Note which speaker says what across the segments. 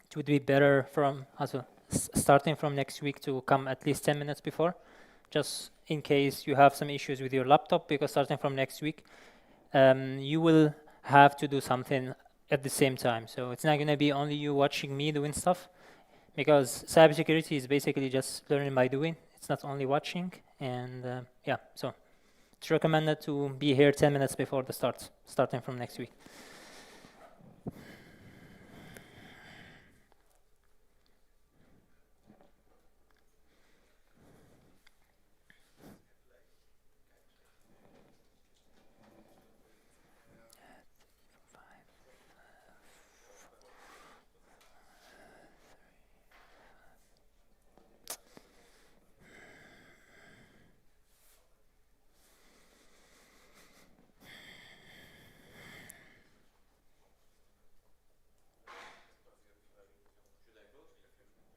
Speaker 1: it would be better from also starting from next week to come at least 10 minutes before, just in case you have some issues with your laptop, because starting from next week, you will have to do something at the same time. So it's not going to be only you watching me doing stuff, because cybersecurity is basically just learning by doing. It's not only watching. And yeah, so it's recommended to be here 10 minutes before the start, starting from next week.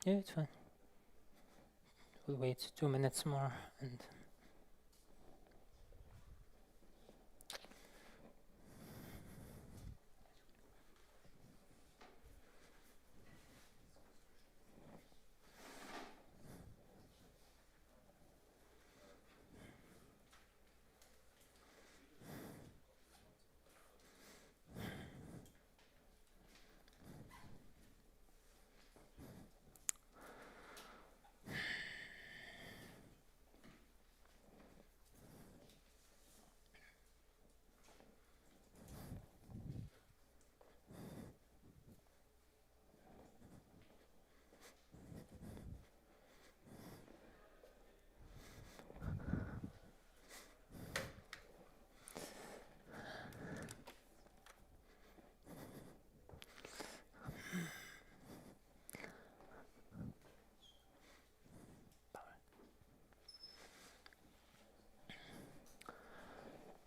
Speaker 1: Yeah, it's fine. We'll wait 2 minutes more and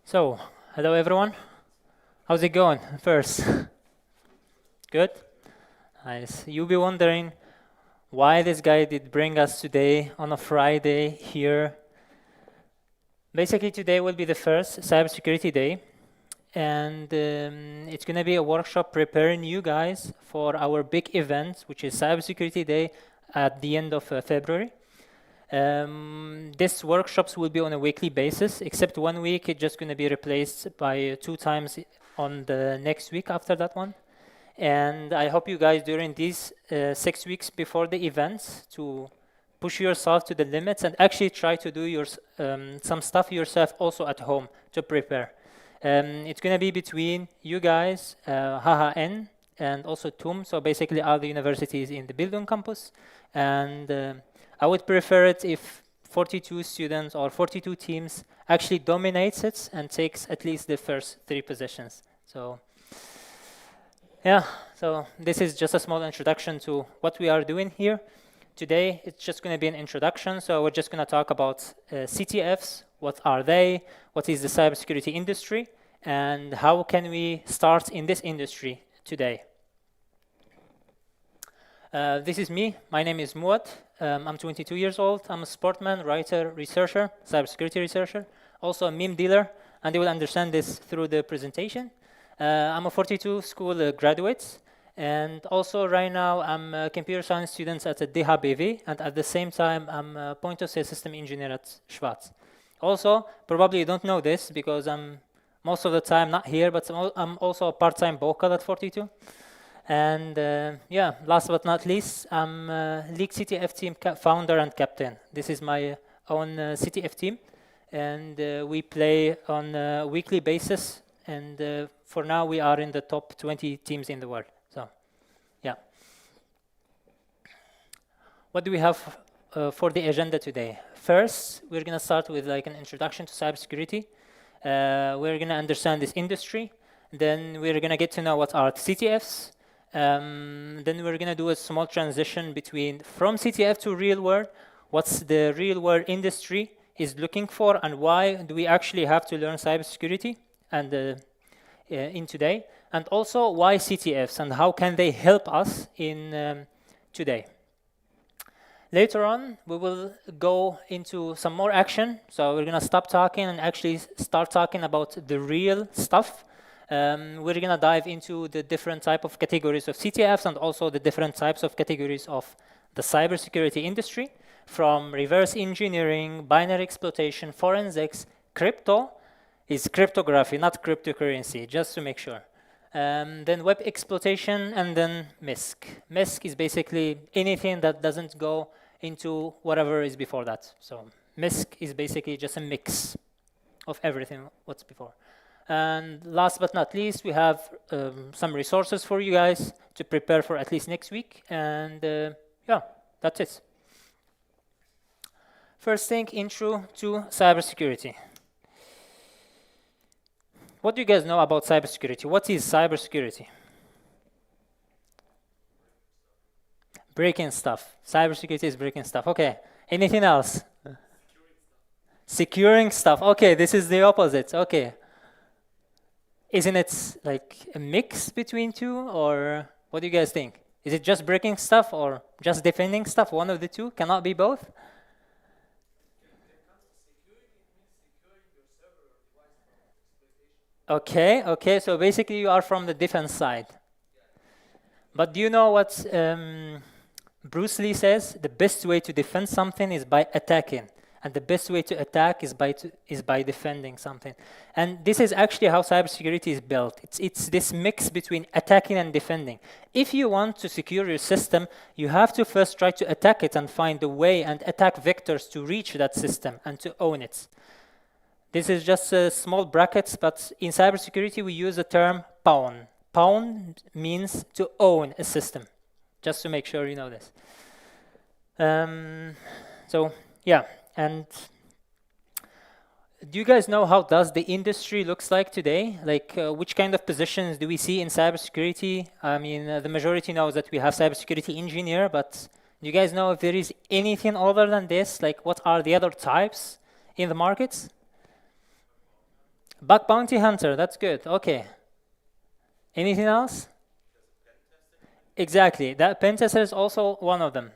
Speaker 1: so, hello everyone. How's it going first? Good? Nice. You'll be wondering why this guy did bring us today on a Friday here. Basically, today will be the first Cybersecurity Day, and it's going to be a workshop preparing you guys for our big event, which is Cybersecurity Day at the end of February. These workshops will be on a weekly basis, except 1 week it's just going to be replaced by 2 times on the next week after that one. And I hope you guys during these 6 weeks before the events to push yourself to the limits and actually try to do your some stuff yourself also at home to prepare. It's going to be between you guys, HHN, and also TUM, so basically all the universities in the Bildung campus. And I would prefer it if 42 students or 42 teams actually dominates it and takes at least the first 3 positions. So yeah, so this is just a small introduction to what we are doing here. Today, it's just going to be an introduction, so we're just going to talk about CTFs, what are they, what is the cybersecurity industry, and how can we start in this industry today. This is me. My name is Muad. I'm 22 years old. I'm a sportman, writer, researcher, cybersecurity researcher, also a meme dealer, and you will understand this through the presentation. I'm a 42 school graduate, and also right now I'm a computer science student at the DHBW, and at the same time I'm a point-of-sale system engineer at Schwarz. Also, probably you don't know this because I'm most of the time not here, but I'm also a part-time vocal at 42. And yeah, last but not least, I'm League CTF team founder and captain. This is my own CTF team, and we play on a weekly basis, and for now we are in the top 20 teams in the world. So yeah. What do we have for the agenda today? First, we're going to start with like an introduction to cybersecurity. We're going to understand this industry. Then we're going to get to know what are CTFs. Then we're going to do a small transition from CTF to real world. What's the real world industry is looking for, and why do we actually have to learn cybersecurity and in today? And also why CTFs and how can they help us in today? Later on, we will go into some more action. So we're going to stop talking and actually start talking about the real stuff. We're gonna dive into the different type of categories of CTFs and also the different types of categories of the cybersecurity industry, from reverse engineering, binary exploitation, forensics, crypto is cryptography, not cryptocurrency, just to make sure. Then web exploitation, and then MISC. MISC is basically anything that doesn't go into whatever is before that. So MISC is basically just a mix of everything what's before. And last but not least, we have some resources for you guys to prepare for at least next week. And yeah, that's it. First thing, intro to cybersecurity. What do you guys know about cybersecurity? What is cybersecurity? Breaking stuff. Cybersecurity is breaking stuff. Okay. Anything else? Securing stuff. Okay, this is the opposite. Okay. Isn't it like a mix between two, or what do you guys think? Is it just breaking stuff or just defending stuff? One of the two? Cannot be both? Okay, okay, so basically you are from the defense side. But do you know what Bruce Lee says? The best way to defend something is by attacking, and the best way to attack is by defending something. And this is actually how cybersecurity is built. It's this mix between attacking and defending. If you want to secure your system, you have to first try to attack it and find a way and attack vectors to reach that system and to own it. This is just small brackets, but in cybersecurity we use the term pawn. Pawn means to own a system, just to make sure you know this. So yeah, and do you guys know how does the industry looks like today? Like which kind of positions do we see in cybersecurity? I mean, the majority knows that we have cybersecurity engineer, but do you guys know if there is anything other than this? Like what are the other types in the markets? Bug bounty hunter, that's good. Okay. Anything else? Exactly. That pen tester is also one of them.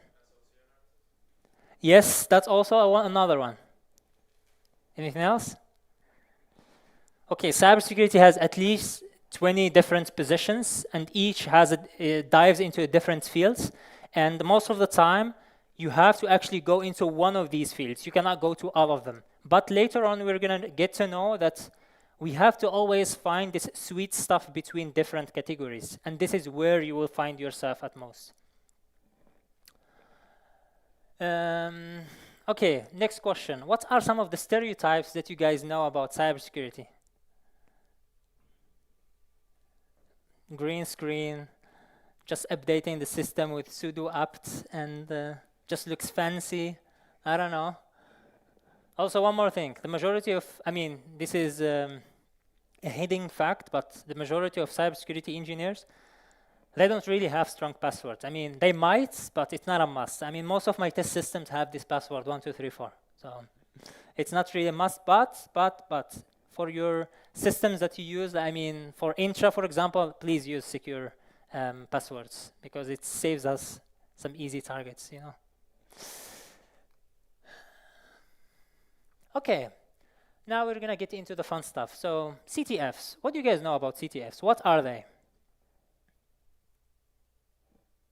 Speaker 1: Yes, that's also another one. Anything else? Okay, cybersecurity has at least 20 different positions, and each has dives into different fields. And most of the time, you have to actually go into one of these fields. You cannot go to all of them. But later on, we're going to get to know that we have to always find this sweet stuff between different categories. And this is where you will find yourself at most. Okay, next question. What are some of the stereotypes that you guys know about cybersecurity? Green screen, just updating the system with sudo apt, and just looks fancy. I don't know. Also, one more thing. The majority of, I mean, this is a hidden fact, but the majority of cybersecurity engineers, they don't really have strong passwords. I mean, they might, but it's not a must. I mean, most of my test systems have this password, 1, 2, 3, 4. So it's not really a must, but for your systems that you use, I mean, for Intra, for example, please use secure passwords because it saves us some easy targets, you know. Okay, now we're gonna get into the fun stuff. So CTFs, what do you guys know about CTFs? What are they?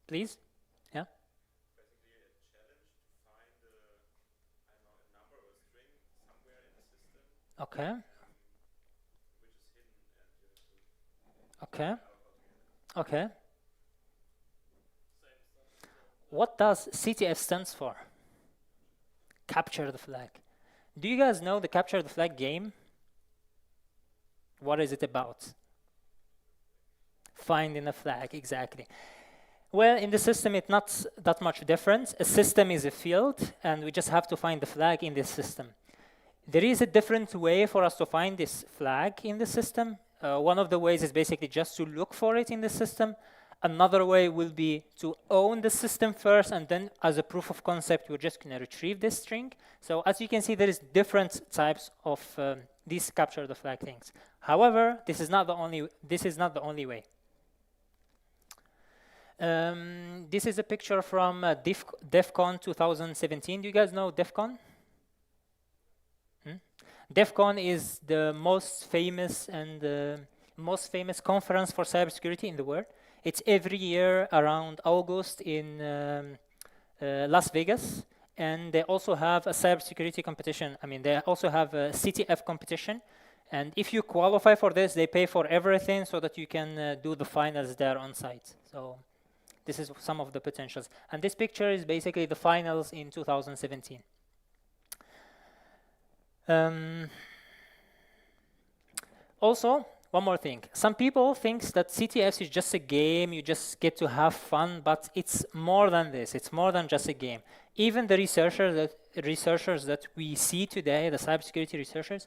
Speaker 1: Please? Yeah?
Speaker 2: Basically a challenge to find I don't know, a number or a string somewhere in the system.
Speaker 1: Okay.
Speaker 2: Which is hidden and you have to
Speaker 1: Okay.
Speaker 2: altogether.
Speaker 1: Okay. What does CTF stands for? Capture the flag. Do you guys know the capture the flag game? What is it about? Finding a flag, exactly. Well, in the system, it's not that much different. A system is a field, and we just have to find the flag in this system. There is a different way for us to find this flag in the system. One of the ways is basically just to look for it in the system. Another way will be to own the system first, and then as a proof of concept, we're just going to retrieve this string. So as you can see, there is different types of these capture the flag things. However, this is not the only way. This is a picture from DEF CON 2017. Do you guys know DEF CON? DEF CON is the most famous and most famous conference for cybersecurity in the world. It's every year around August in Las Vegas, and they also have a cybersecurity competition. I mean, they also have a CTF competition, and if you qualify for this, they pay for everything so that you can do the finals there on site. So this is some of the potentials. And this picture is basically the finals in 2017. Also, one more thing. Some people think that CTFs is just a game, you just get to have fun, but it's more than this. It's more than just a game. Even the researchers that we see today, the cybersecurity researchers,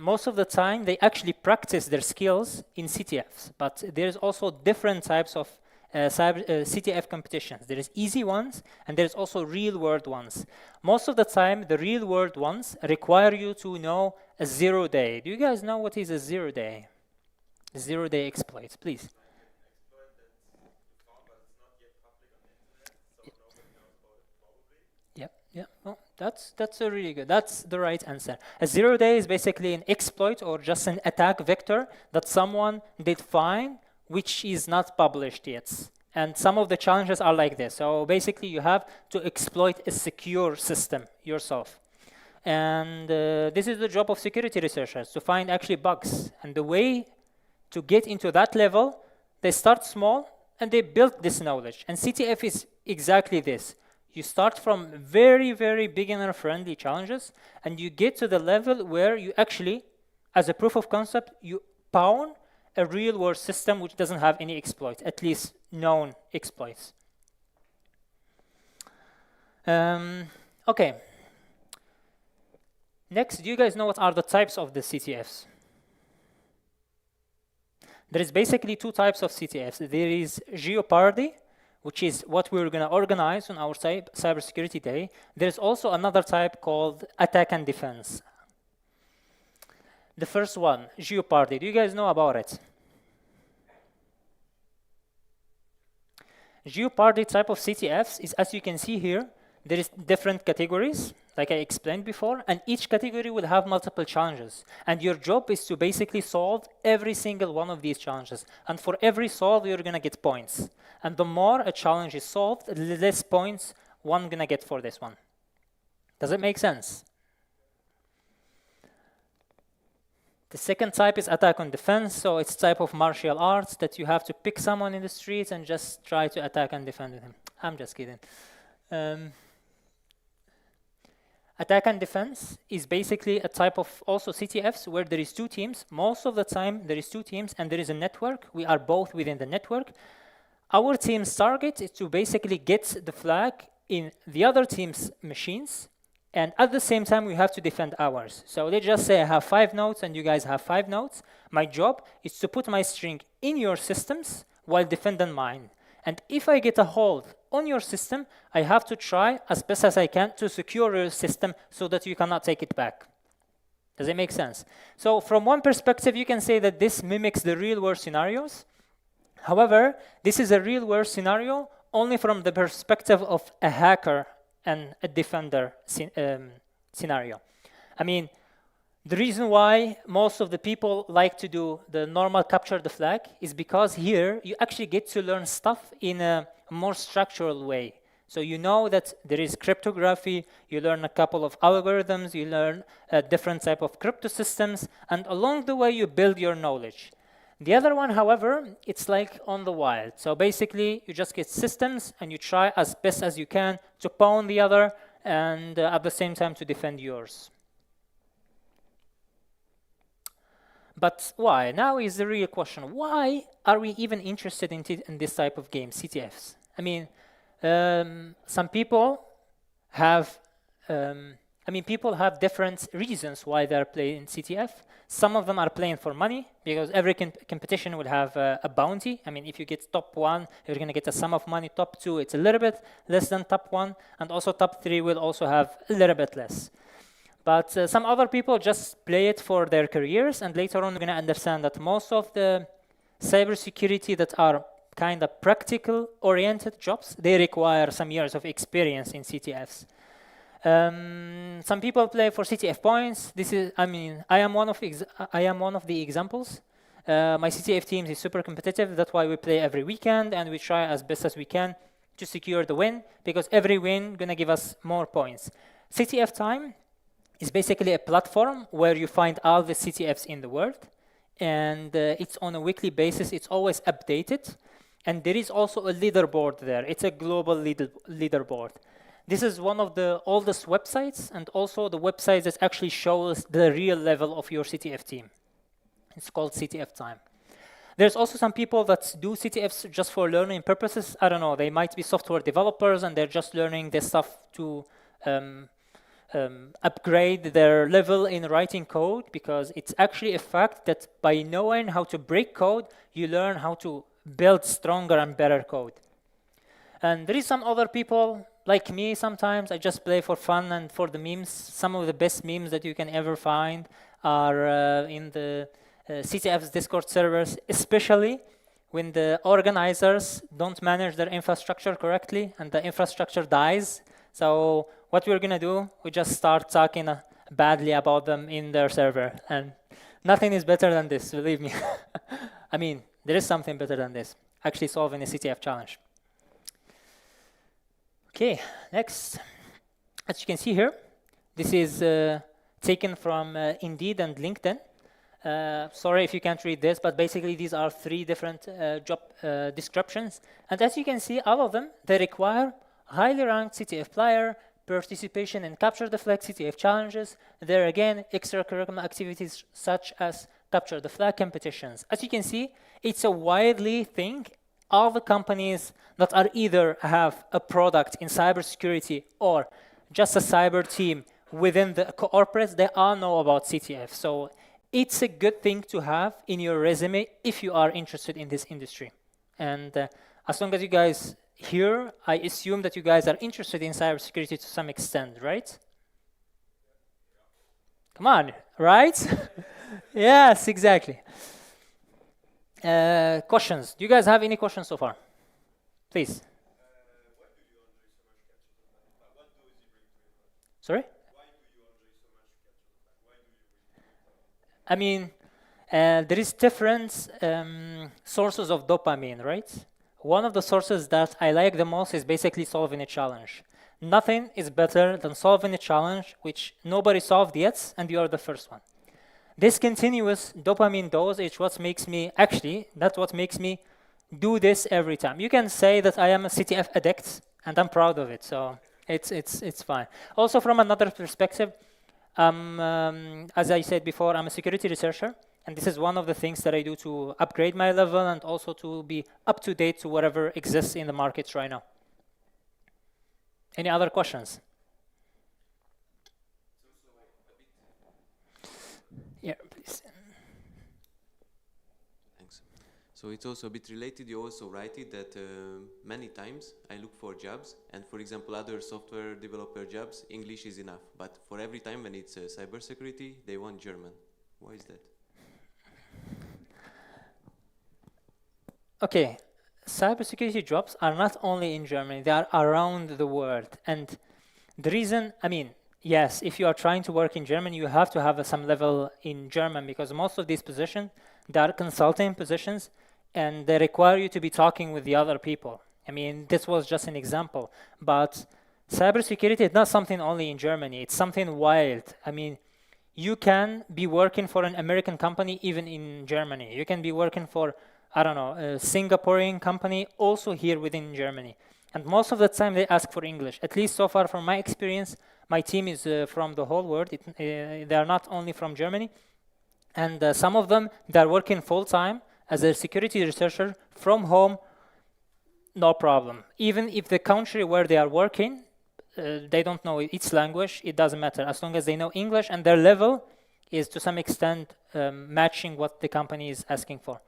Speaker 1: most of the time they actually practice their skills in CTFs, but there's also different types of CTF competitions. There is easy ones, and there's also real-world ones. Most of the time, the real-world ones require you to know a 0 day. Do you guys know what is a 0 day? 0 day exploit, please.
Speaker 2: Exploit that you found, but it's not yet public on the internet, so nobody knows about it probably.
Speaker 1: Yep, yeah. Well, that's a really good. That's the right answer. A 0 day is basically an exploit or just an attack vector that someone did find, which is not published yet. And some of the challenges are like this. So basically, you have to exploit a secure system yourself. And this is the job of security researchers, to find actually bugs. And the way to get into that level, they start small and they build this knowledge. And CTF is exactly this. You start from very, very beginner-friendly challenges, and you get to the level where you actually, as a proof of concept, you pawn a real-world system which doesn't have any exploits, at least known exploits. Okay. Next, do you guys know what are the types of the CTFs? There is basically two types of CTFs. There is Jeopardy, which is what we're going to organize on our cybersecurity day. There's also another type called attack and defense. The first one, Jeopardy. Do you guys know about it? Jeopardy type of CTFs is, as you can see here, there is different categories, like I explained before, and each category will have multiple challenges. And your job is to basically solve every single one of these challenges. And for every solve, you're going to get points. And the more a challenge is solved, the less points one going to get for this one. Does it make sense? The second type is attack and defense. So it's type of martial arts that you have to pick someone in the streets and just try to attack and defend him. I'm just kidding. Attack and defense is basically a type of also CTFs where there is two teams. Most of the time, there is two teams and there is a network. We are both within the network. Our team's target is to basically get the flag in the other team's machines, and at the same time, we have to defend ours. So let's just say I have 5 nodes and you guys have 5 nodes. My job is to put my string in your systems while defending mine. And if I get a hold on your system, I have to try as best as I can to secure your system so that you cannot take it back. Does it make sense? So from one perspective, you can say that this mimics the real-world scenarios. However, this is a real-world scenario only from the perspective of a hacker and a defender scenario. I mean, the reason why most of the people like to do the normal capture the flag is because here you actually get to learn stuff in a more structural way. So you know that there is cryptography, you learn a couple of algorithms, you learn a different type of crypto systems, and along the way you build your knowledge. The other one, however, it's like on the wild. So basically, you just get systems and you try as best as you can to pawn the other and at the same time to defend yours. But why? Now is the real question. Why are we even interested in this type of game, CTFs? I mean, some people have people have different reasons why they're playing CTF. Some of them are playing for money because every competition will have a bounty. I mean, if you get top 1, you're going to get a sum of money. Top 2, it's a little bit less than top 1. And also top 3 will also have a little bit less. But some other people just play it for their careers. And later on, we're going to understand that most of the cybersecurity that are kind of practical-oriented jobs, they require some years of experience in CTFs. Some people play for CTF points. This is, I am one of the examples. My CTF team is super competitive. That's why we play every weekend, and we try as best as we can to secure the win, because every win gonna give us more points. CTF time is basically a platform where you find all the CTFs in the world, and it's on a weekly basis. It's always updated, and there is also a leaderboard there. It's a global leaderboard. This is one of the oldest websites, and also the website that actually shows the real level of your CTF team. It's called CTF time. There's also some people that do CTFs just for learning purposes. I don't know, they might be software developers and they're just learning this stuff to upgrade their level in writing code, because it's actually a fact that by knowing how to break code, you learn how to build stronger and better code. And there is some other people like me. Sometimes I just play for fun and for the memes. Some of the best memes that you can ever find are in the CTF's Discord servers, especially when the organizers don't manage their infrastructure correctly and the infrastructure dies. So what we're gonna do, we just start talking badly about them in their server, and nothing is better than this, believe me. I mean, there is something better than this, actually solving a CTF challenge. Okay, next. As you can see here, this is taken from Indeed and LinkedIn. Sorry if you can't read this, but basically these are 3 different job descriptions. And as you can see, all of them, they require highly ranked CTF player, participation in Capture the Flag CTF challenges. There again, extracurricular activities such as Capture the Flag competitions. As you can see, it's a widely thing. All the companies that are either have a product in cybersecurity or just a cyber team within the corporates, they all know about CTF. So it's a good thing to have in your resume if you are interested in this industry. And as long as you guys here, I assume that you guys are interested in cybersecurity to some extent, right? Come on, right? Yes, exactly. Questions? Do you guys have any questions so far? Please.
Speaker 2: Why do you enjoy so much Capture the Flag? What do you bring to it?
Speaker 1: Sorry?
Speaker 2: Why do you enjoy so much Capture the Flag? Why do you really?
Speaker 1: I mean, there is different sources of dopamine, right? One of the sources that I like the most is basically solving a challenge. Nothing is better than solving a challenge which nobody solved yet, and you are the first one. This continuous dopamine dose is what makes me, actually, that's what makes me do this every time. You can say that I am a CTF addict, and I'm proud of it, so it's fine. Also, from another perspective, as I said before, I'm a security researcher, and this is one of the things that I do to upgrade my level and also to be up to date to whatever exists in the markets right now. Any other questions? Yeah, please.
Speaker 3: Thanks. So it's also a bit related. You also write it that many times I look for jobs, and for example, other software developer jobs, English is enough. But for every time when it's cybersecurity, they want German. Why is that?
Speaker 1: Okay, cybersecurity jobs are not only in Germany, they are around the world. And the reason, I mean, yes, if you are trying to work in Germany, you have to have some level in German, because most of these positions, they are consulting positions, and they require you to be talking with the other people. I mean, this was just an example, but cybersecurity is not something only in Germany, it's something wild. I mean, you can be working for an American company even in Germany. You can be working for, I don't know, a Singaporean company also here within Germany. And most of the time they ask for English. At least so far from my experience, my team is from the whole world. They are not only from Germany. And some of them, they're working full-time as a security researcher from home, no problem. Even if the country where they are working, they don't know its language, it doesn't matter. As long as they know English and their level is to some extent matching what the company is asking for.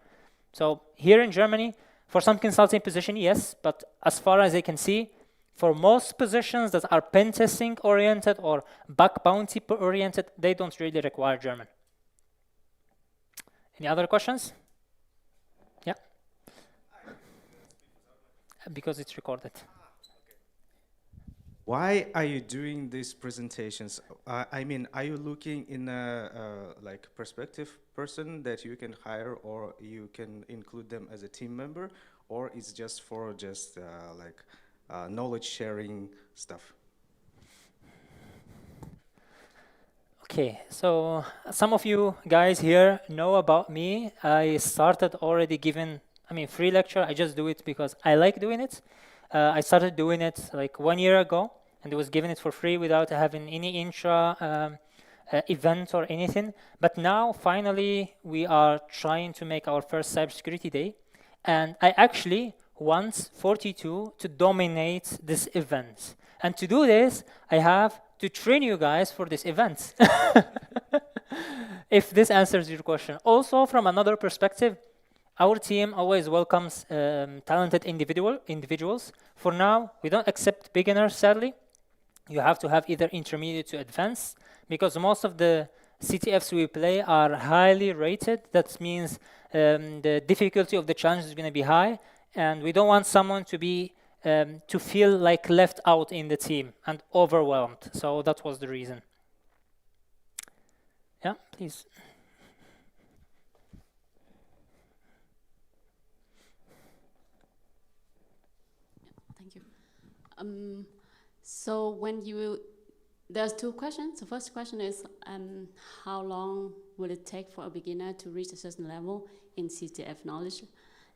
Speaker 1: So here in Germany, for some consulting position, yes, but as far as I can see, for most positions that are pen testing oriented or bug bounty oriented, they don't really require German. Any other questions? Yeah. Because it's recorded.
Speaker 4: Why are you doing these presentations? I mean, are you looking in a like perspective person that you can hire, or you can include them as a team member, or it's just for just like knowledge sharing stuff?
Speaker 1: Okay, so some of you guys here know about me. I started already giving, free lecture. I just do it because I like doing it. I started doing it like 1 year ago, and I was giving it for free without having any intra event or anything. But now, finally, we are trying to make our first cybersecurity day, and I actually want 42 to dominate this event. And to do this, I have to train you guys for this event. If this answers your question. Also, from another perspective, our team always welcomes talented individuals. For now, we don't accept beginners, sadly. You have to have either intermediate to advanced, because most of the CTFs we play are highly rated. That means the difficulty of the challenge is going to be high, and we don't want someone to feel like left out in the team and overwhelmed. So that was the reason. Yeah, please.
Speaker 5: Thank you. So there's two questions. The first question is, how long will it take for a beginner to reach a certain level in CTF knowledge?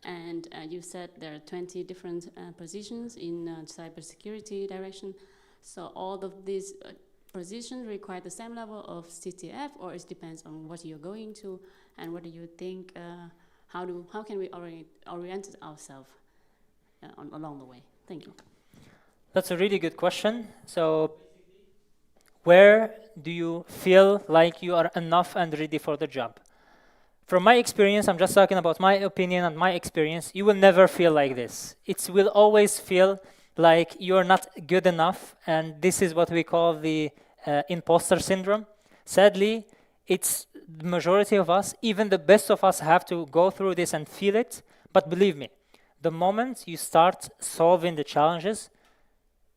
Speaker 5: And you said there are 20 different positions in cybersecurity direction. So all of these positions require the same level of CTF, or it depends on what you're going to, and what do you think? How can we orient ourselves along the way? Thank you.
Speaker 1: That's a really good question. So where do you feel like you are enough and ready for the job? From my experience, I'm just talking about my opinion and my experience, you will never feel like this. It will always feel like you're not good enough, and this is what we call the imposter syndrome. Sadly, it's the majority of us, even the best of us, have to go through this and feel it. But believe me, the moment you start solving the challenges,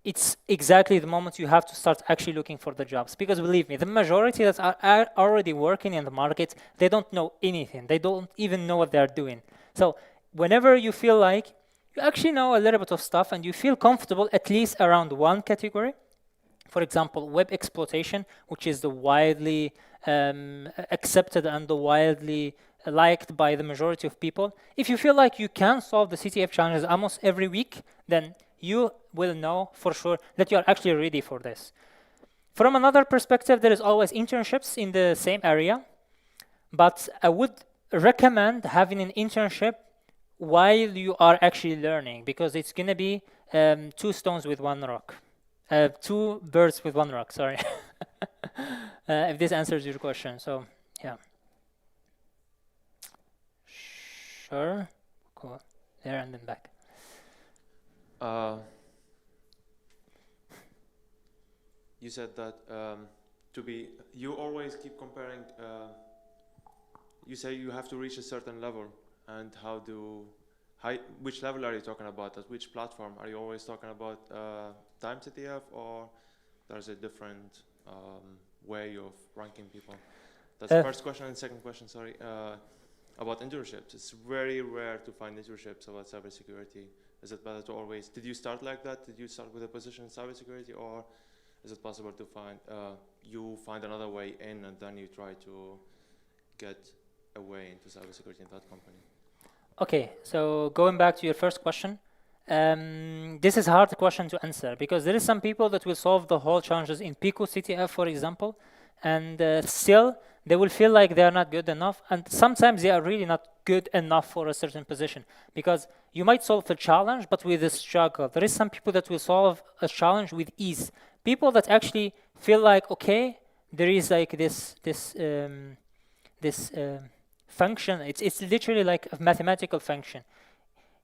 Speaker 1: it's exactly the moment you have to start actually looking for the jobs. Because believe me, the majority that are already working in the market, they don't know anything. They don't even know what they're doing. So whenever you feel like you actually know a little bit of stuff and you feel comfortable at least around one category, for example, web exploitation, which is the widely accepted and the widely liked by the majority of people. If you feel like you can solve the CTF challenges almost every week, then you will know for sure that you are actually ready for this. From another perspective, there is always internships in the same area, but I would recommend having an internship while you are actually learning, because it's going to be two stones with one rock. Two birds with one rock, sorry. If this answers your question, so yeah. Sure, cool, there and then back.
Speaker 2: You said that you always keep comparing. You say you have to reach a certain level, and which level are you talking about? At which platform? Are you always talking about time CTF, or there's a different way of ranking people? That's the first question. And second question, sorry, about internships. It's very rare to find internships about cybersecurity. Is it better to always? Did you start like that? Did you start with a position in cybersecurity, or is it possible to find another way in, and then you try to get a way into cybersecurity in that company?
Speaker 1: Okay, so going back to your first question, this is a hard question to answer, because there is some people that will solve the whole challenges in Pico CTF, for example, and still they will feel like they are not good enough, and sometimes they are really not good enough for a certain position, because you might solve a challenge but with a struggle. There is some people that will solve a challenge with ease. People that actually feel like, okay, there is like this function. It's literally like a mathematical function.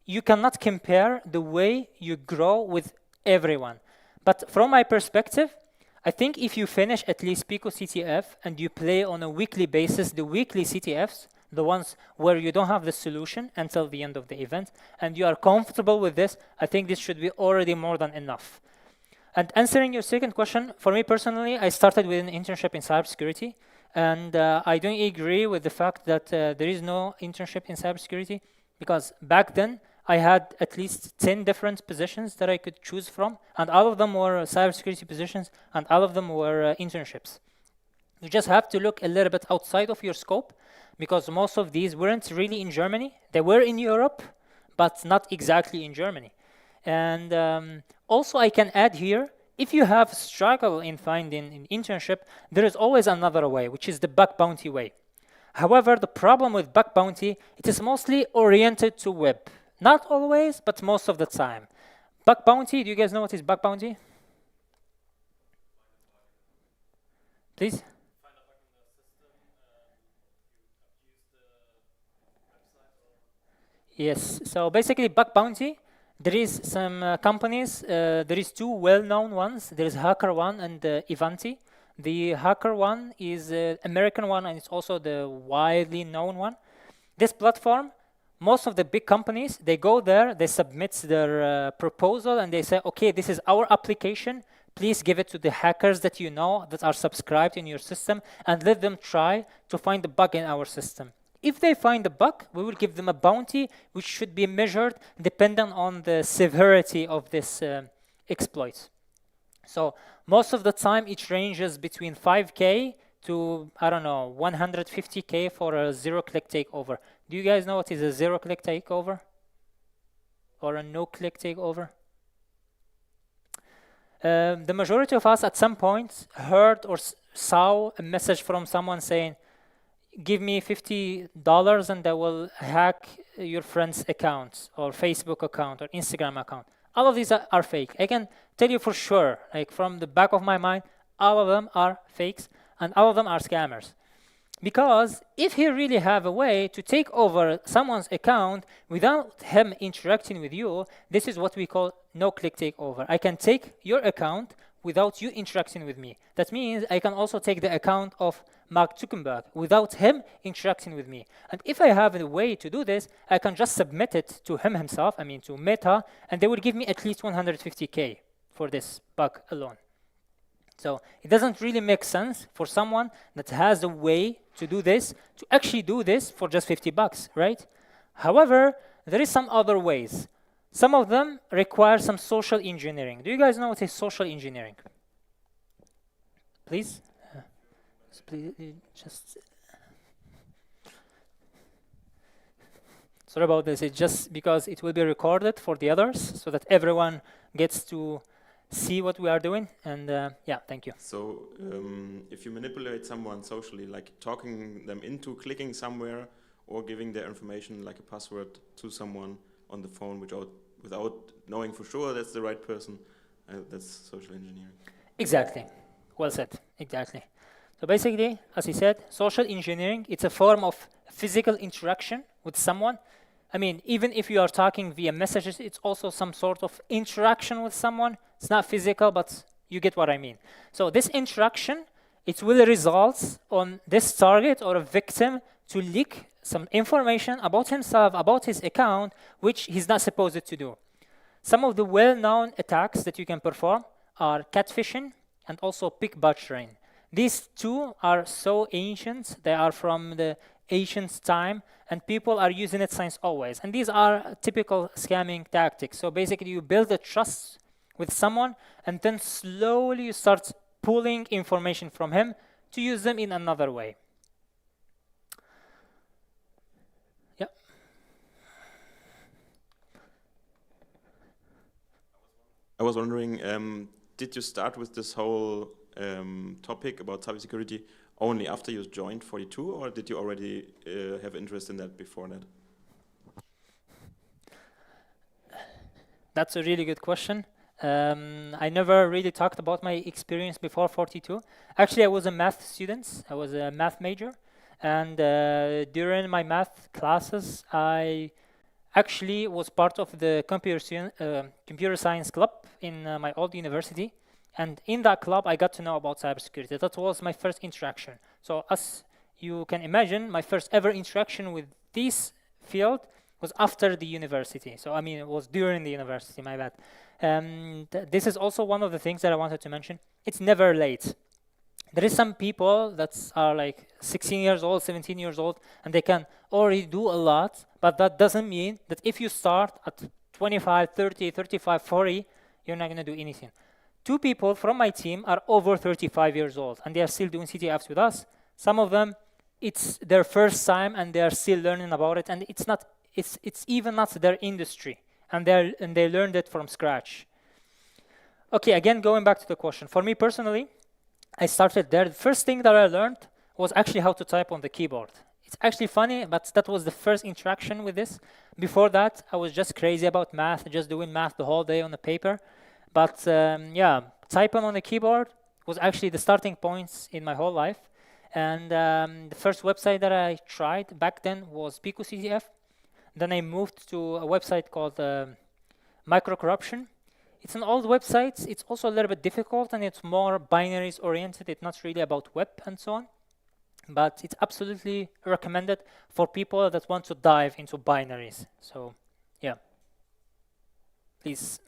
Speaker 1: You cannot compare the way you grow with everyone. But from my perspective, I think if you finish at least Pico CTF and you play on a weekly basis the weekly CTFs, the ones where you don't have the solution until the end of the event, and you are comfortable with this, I think this should be already more than enough. And answering your second question, for me personally, I started with an internship in cybersecurity, and I don't agree with the fact that there is no internship in cybersecurity, because back then I had at least 10 different positions that I could choose from, and all of them were cybersecurity positions, and all of them were internships. You just have to look a little bit outside of your scope, because most of these weren't really in Germany. They were in Europe, but not exactly in Germany. And also I can add here, if you have struggle in finding an internship, there is always another way, which is the bug bounty way. However, the problem with bug bounty, it is mostly oriented to web. Not always, but most of the time. Bug bounty, do you guys know what is bug bounty? Please? Yes, so basically bug bounty, there is some companies, there is two well-known ones. There is HackerOne and Ivanti. The HackerOne is American one, and it's also the widely known one. This platform, most of the big companies, they go there, they submit their proposal, and they say, okay, this is our application. Please give it to the hackers that you know that are subscribed in your system, and let them try to find the bug in our system. If they find a bug, we will give them a bounty, which should be measured depending on the severity of this exploit. So most of the time, it ranges between 5K to, I don't know, 150K for a zero-click takeover. Do you guys know what is a zero-click takeover? Or a no-click takeover? The majority of us at some point heard or saw a message from someone saying, give me $50 and I will hack your friend's account or Facebook account or Instagram account. All of these are fake. I can tell you for sure, like from the back of my mind, all of them are fakes and all of them are scammers. Because if he really have a way to take over someone's account without him interacting with you, this is what we call no-click takeover. I can take your account without you interacting with me. That means I can also take the account of Mark Zuckerberg without him interacting with me. And if I have a way to do this, I can just submit it to him himself, I mean to Meta, and they will give me at least 150K for this bug alone. So it doesn't really make sense for someone that has a way to do this, to actually do this for just $50, right? However, there is some other ways. Some of them require some social engineering. Do you guys know what is social engineering? Please? Please, just... Sorry about this. It's just because it will be recorded for the others so that everyone gets to see what we are doing. And yeah, thank you.
Speaker 6: So if you manipulate someone socially, like talking them into clicking somewhere or giving their information like a password to someone on the phone without knowing for sure that's the right person, that's social engineering.
Speaker 1: Exactly. Well said. Exactly. So basically, as he said, social engineering, it's a form of physical interaction with someone. I mean, even if you are talking via messages, it's also some sort of interaction with someone. It's not physical, but you get what I mean. So this interaction, it will result on this target or a victim to leak some information about himself, about his account, which he's not supposed to do. Some of the well-known attacks that you can perform are catfishing and also pick butchering. These two are so ancient. They are from the ancient time, and people are using it since always. And these are typical scamming tactics. So basically, you build a trust with someone, and then slowly you start pulling information from him to use them in another way. Yeah.
Speaker 6: I was wondering, did you start with this whole topic about cybersecurity only after you joined 42, or did you already have interest in that before that?
Speaker 1: That's a really good question. I never really talked about my experience before 42. Actually, I was a math student. I was a math major. And during my math classes, I actually was part of the computer science club in my old university. And in that club, I got to know about cybersecurity. That was my first interaction. So as you can imagine, my first ever interaction with this field was after the university. So I mean, it was during the university, my bad. This is also one of the things that I wanted to mention. It's never late. There is some people that are like 16 years old, 17 years old, and they can already do a lot, but that doesn't mean that if you start at 25, 30, 35, 40, you're not gonna do anything. 2 people from my team are over 35 years old, and they are still doing CTFs with us. Some of them, it's their first time, and they are still learning about it, and it's even not their industry, and they learned it from scratch. Okay, again, going back to the question. For me personally, I started there. The first thing that I learned was actually how to type on the keyboard. It's actually funny, but that was the first interaction with this. Before that, I was just crazy about math, just doing math the whole day on the paper. But yeah, typing on the keyboard was actually the starting points in my whole life. And the first website that I tried back then was Pico CTF. Then I moved to a website called Micro Corruption. It's an old website. It's also a little bit difficult, and it's more binaries oriented. It's not really about web and so on. But it's absolutely recommended for people that want to dive into binaries. So, yeah. Please.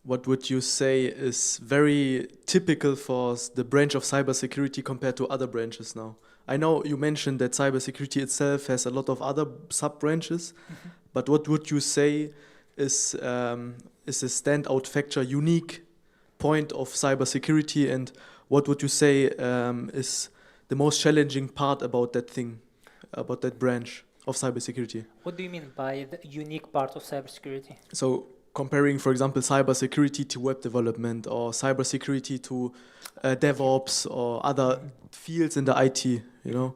Speaker 7: What would you say is very typical for the branch of cybersecurity compared to other branches now? I know you mentioned that cybersecurity itself has a lot of other sub-branches, but what would you say is a standout factor, unique point of cybersecurity, and what would you say is the most challenging part about that thing, about that branch of cybersecurity?
Speaker 1: What do you mean by the unique part of cybersecurity?
Speaker 7: So comparing, for example, cybersecurity to web development, or cybersecurity to DevOps or other fields in the IT, you know?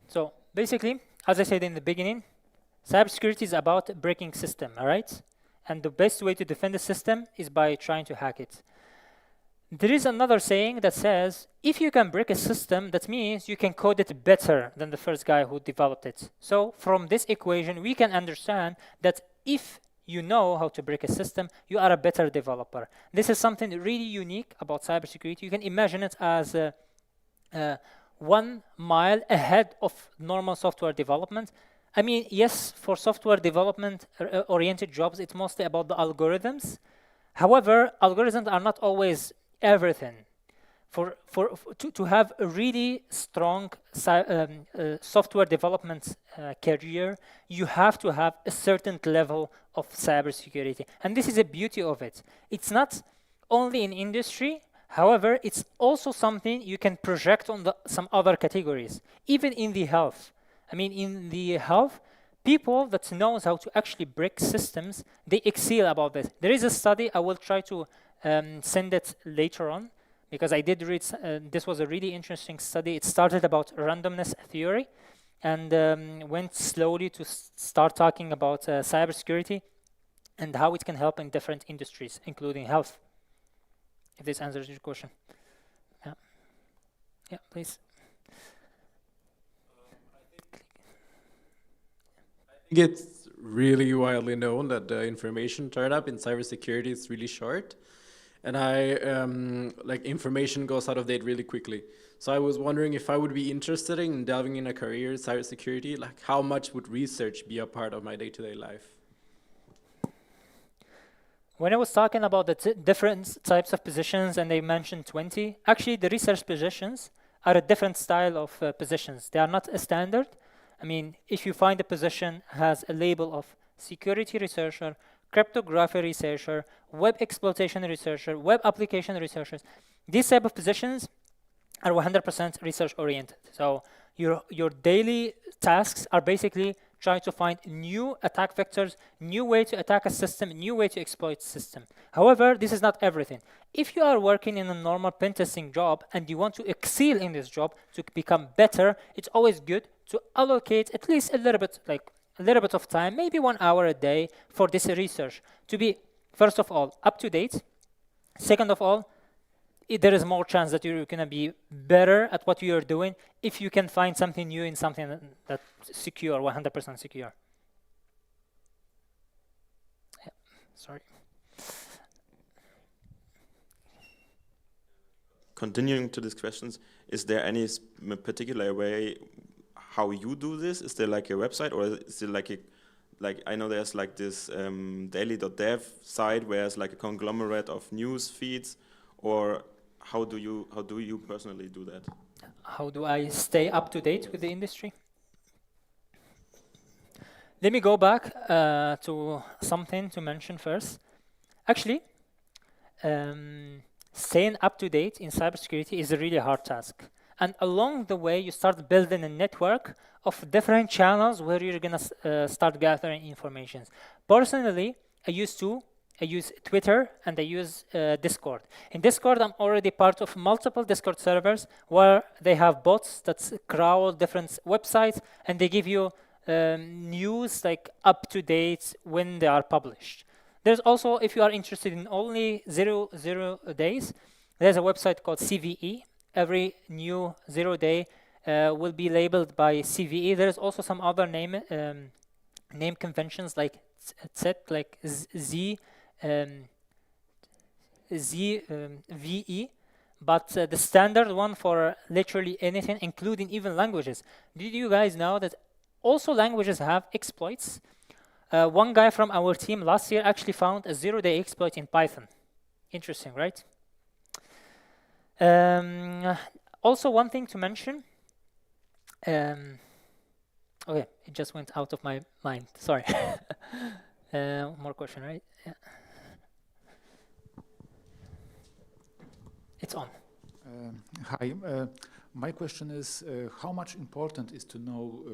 Speaker 1: So basically, as I said in the beginning, cybersecurity is about breaking system, all right? And the best way to defend the system is by trying to hack it. There is another saying that says, if you can break a system, that means you can code it better than the first guy who developed it. So from this equation, we can understand that if you know how to break a system, you are a better developer. This is something really unique about cybersecurity. You can imagine it as 1 mile ahead of normal software development. I mean, yes, for software development oriented jobs, it's mostly about the algorithms. However, algorithms are not always everything. To have a really strong software development career, you have to have a certain level of cybersecurity. And this is the beauty of it. It's not only in industry, however, it's also something you can project on some other categories, even in the health. I mean, in the health, people that knows how to actually break systems, they excel about this. There is a study, I will try to send it later on, because I did read, this was a really interesting study. It started about randomness theory and went slowly to start talking about cybersecurity and how it can help in different industries, including health. If this answers your question. Yeah, yeah, please.
Speaker 8: I think it's really widely known that the information turnup in cybersecurity is really short. And like information goes out of date really quickly. So I was wondering if I would be interested in delving in a career in cybersecurity, like how much would research be a part of my day-to-day life?
Speaker 1: When I was talking about the different types of positions and they mentioned 20, actually the research positions are a different style of positions. They are not a standard. I mean, if you find a position has a label of security researcher, cryptography researcher, web exploitation researcher, web application researchers, these type of positions are 100% research oriented. So your daily tasks are basically trying to find new attack vectors, new way to attack a system, new way to exploit system. However, this is not everything. If you are working in a normal pen testing job and you want to excel in this job to become better, it's always good to allocate at least a little bit of time, maybe 1 hour a day for this research to be, first of all, up to date. Second of all, there is more chance that you're going to be better at what you're doing if you can find something new in something that's secure, 100% secure. Yeah, sorry.
Speaker 6: continuing to these questions, is there any particular way how you do this? Is there like a website, or is there like I know there's like this daily.dev site where it's like a conglomerate of news feeds, or how do you personally do that?
Speaker 1: How do I stay up to date with the industry? Let me go back to something to mention first. Actually, staying up to date in cybersecurity is a really hard task. And along the way, you start building a network of different channels where you're gonna start gathering information. Personally, I use Twitter and I use Discord. In Discord, I'm already part of multiple Discord servers where they have bots that crawl different websites and they give you news like up to date when they are published. There's also, if you are interested in only 0 days, there's a website called CVE. Every new 0 day will be labeled by CVE. There's also some other name conventions like VE, but the standard one for literally anything, including even languages. Did you guys know that also languages have exploits? One guy from our team last year actually found a 0-day exploit in Python. Interesting, right? Also, one thing to mention. Okay, it just went out of my mind. Sorry. More question, right? Yeah. It's on.
Speaker 9: Hi. My question is, how much important is to know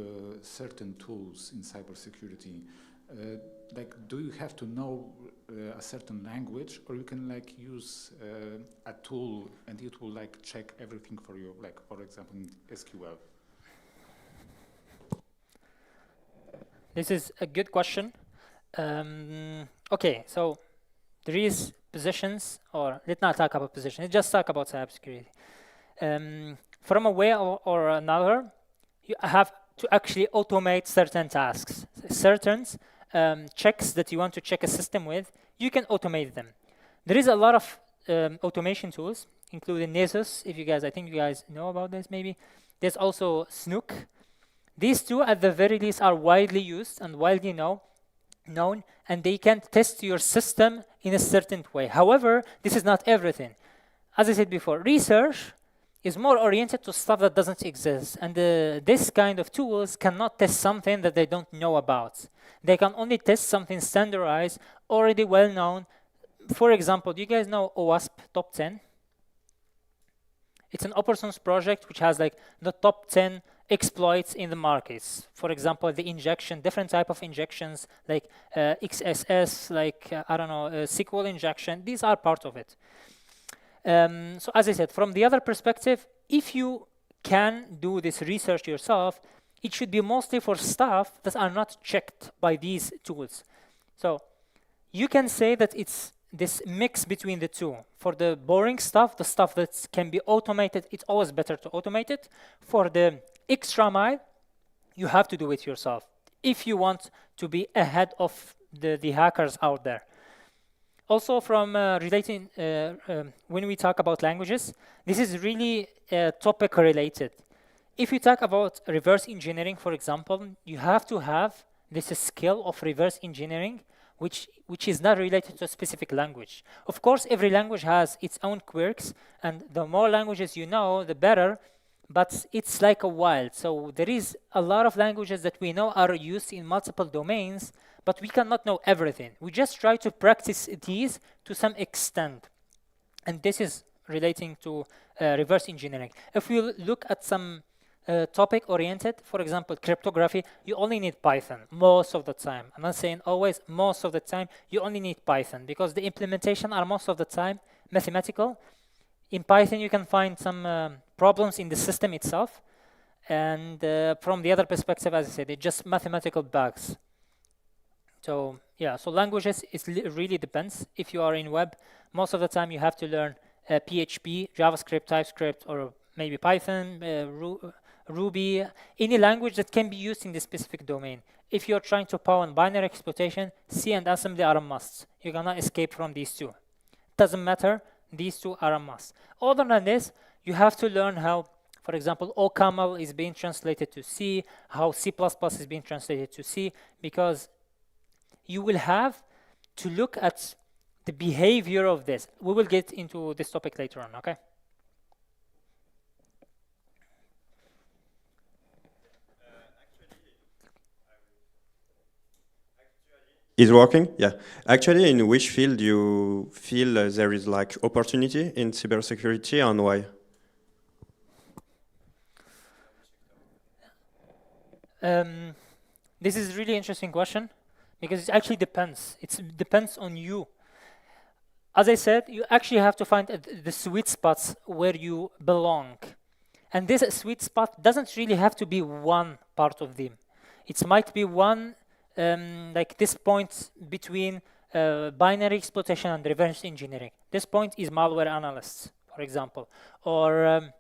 Speaker 9: certain tools in cybersecurity? Like, do you have to know a certain language, or you can like use a tool and it will like check everything for you, like for example in SQL?
Speaker 1: This is a good question. Okay, so there is positions, or let's not talk about positions, let's just talk about cybersecurity. From a way or another, you have to actually automate certain tasks, certain checks that you want to check a system with, you can automate them. There is a lot of automation tools, including Nessus, if you guys, I think you guys know about this maybe. There's also Snook. These two, at the very least, are widely used and widely known, and they can test your system in a certain way. However, this is not everything. As I said before, research is more oriented to stuff that doesn't exist, and this kind of tools cannot test something that they don't know about. They can only test something standardized, already well known. For example, do you guys know OWASP Top 10? It's an open source project which has like the top 10 exploits in the markets. For example, the injection, different type of injections like XSS, like I don't know, SQL injection. These are part of it. So as I said, from the other perspective, if you can do this research yourself, it should be mostly for stuff that are not checked by these tools. So you can say that it's this mix between the two. For the boring stuff, the stuff that can be automated, it's always better to automate it. For the extra mile, you have to do it yourself if you want to be ahead of the hackers out there. Also, from relating, when we talk about languages, this is really topic related. If you talk about reverse engineering, for example, you have to have this skill of reverse engineering, which is not related to a specific language. Of course, every language has its own quirks, and the more languages you know, the better, but it's like a wild. So there is a lot of languages that we know are used in multiple domains, but we cannot know everything. We just try to practice these to some extent. And this is relating to reverse engineering. If we look at some topic-oriented, for example, cryptography, you only need Python most of the time. I'm not saying always, most of the time, you only need Python because the implementation are most of the time mathematical. In Python, you can find some problems in the system itself. And from the other perspective, as I said, it's just mathematical bugs. So yeah, so languages, it really depends. If you are in web, most of the time you have to learn PHP, JavaScript, TypeScript, or maybe Python, Ruby, any language that can be used in this specific domain. If you're trying to power binary exploitation, C and assembly are a must. You cannot escape from these two. Doesn't matter These two are a must. Other than this, you have to learn how, for example, OCaml is being translated to C, how C++ is being translated to C, because you will have to look at the behavior of this. We will get into this topic later on, okay?
Speaker 6: Is working? Yeah. Actually, in which field you feel there is like opportunity in cybersecurity and why?
Speaker 1: This is a really interesting question because it actually depends. It depends on you. As I said, you actually have to find the sweet spots where you belong. And this sweet spot doesn't really have to be one part of them. It might be one, like this point between binary exploitation and reverse engineering. This point is malware analysts, for example, or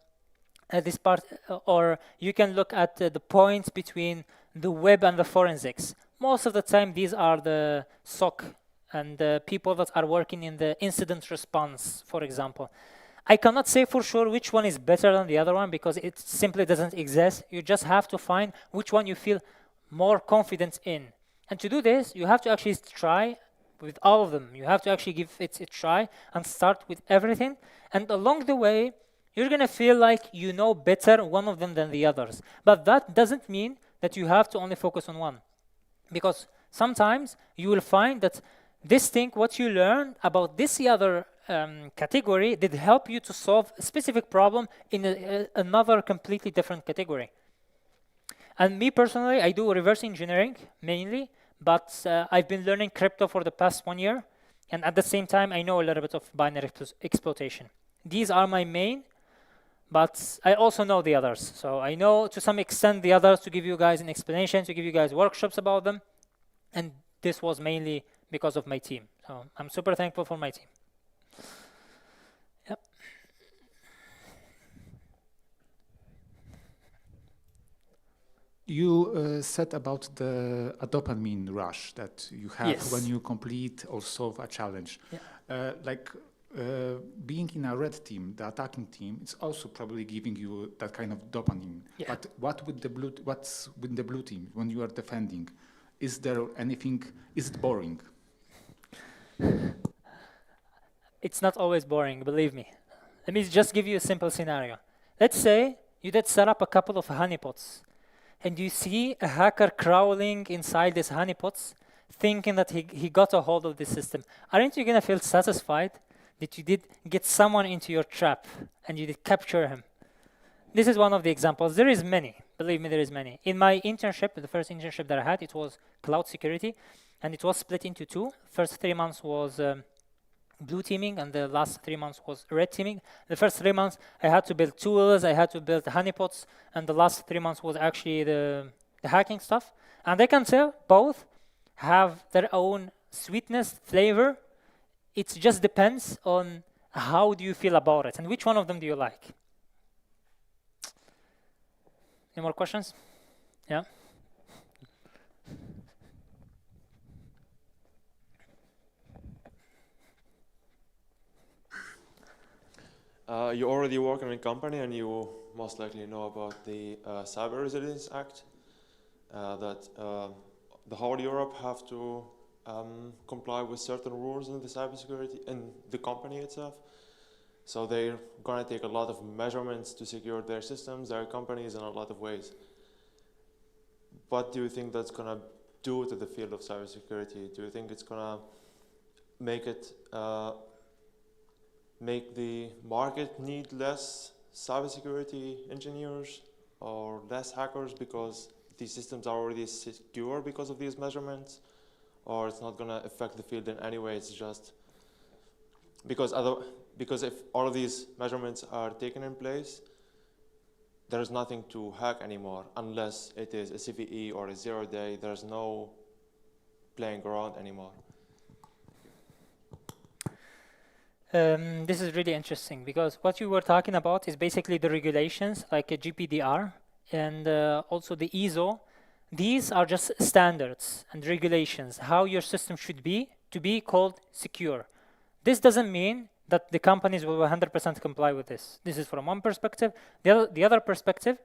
Speaker 1: this part, or you can look at the points between the web and the forensics. Most of the time, these are the SOC and the people that are working in the incident response, for example. I cannot say for sure which one is better than the other one because it simply doesn't exist. You just have to find which one you feel more confident in. And to do this, you have to actually try with all of them. You have to actually give it a try and start with everything. And along the way, you're going to feel like you know better one of them than the others. But that doesn't mean that you have to only focus on one. Because sometimes you will find that this thing, what you learned about this other category, did help you to solve a specific problem in another completely different category. And me personally, I do reverse engineering mainly, but I've been learning crypto for the past 1 year. And at the same time, I know a little bit of binary exploitation. These are my main, but I also know the others. So I know to some extent the others to give you guys an explanation, to give you guys workshops about them. And this was mainly because of my team. So I'm super thankful for my team. Yep.
Speaker 9: You said about the a dopamine rush that you have
Speaker 1: Yes.
Speaker 9: when you complete or solve a challenge.
Speaker 1: Yeah.
Speaker 9: Being in a red team, the attacking team, it's also probably giving you that kind of dopamine.
Speaker 1: Yeah.
Speaker 9: But what's with the blue team when you are defending? Is there anything? Is it boring?
Speaker 1: It's not always boring, believe me. Let me just give you a simple scenario. Let's say you did set up a couple of honeypots and you see a hacker crawling inside these honeypots thinking that he got a hold of the system. Aren't you going to feel satisfied that you did get someone into your trap and you did capture him? This is one of the examples. There is many. Believe me, there is many. In my internship, the first internship that I had, it was cloud security, and it was split into two. First 3 months was blue teaming, and the last 3 months was red teaming. The first 3 months, I had to build tools, I had to build honeypots, and the last 3 months was actually the hacking stuff. And I can tell both have their own sweetness, flavor. It just depends on how do you feel about it, and which one of them do you like. Any more questions? Yeah?
Speaker 2: You already work in a company and you most likely know about the Cyber Resilience Act, that the whole Europe have to comply with certain rules in the cybersecurity in the company itself. So they're going to take a lot of measurements to secure their systems, their companies in a lot of ways. What do you think that's going to do to the field of cybersecurity? Do you think it's going to make it make the market need less cybersecurity engineers or less hackers because these systems are already secure because of these measurements? Or it's not going to affect the field in any way? It's just because if all of these measurements are taken in place, there's nothing to hack anymore unless it is a CVE or a 0-day. There's no playing around anymore.
Speaker 1: This is really interesting because what you were talking about is basically the regulations like a GPDR and also the ISO. These are just standards and regulations, how your system should be to be called secure. This doesn't mean that the companies will 100% comply with this. This is from one perspective. The other perspective,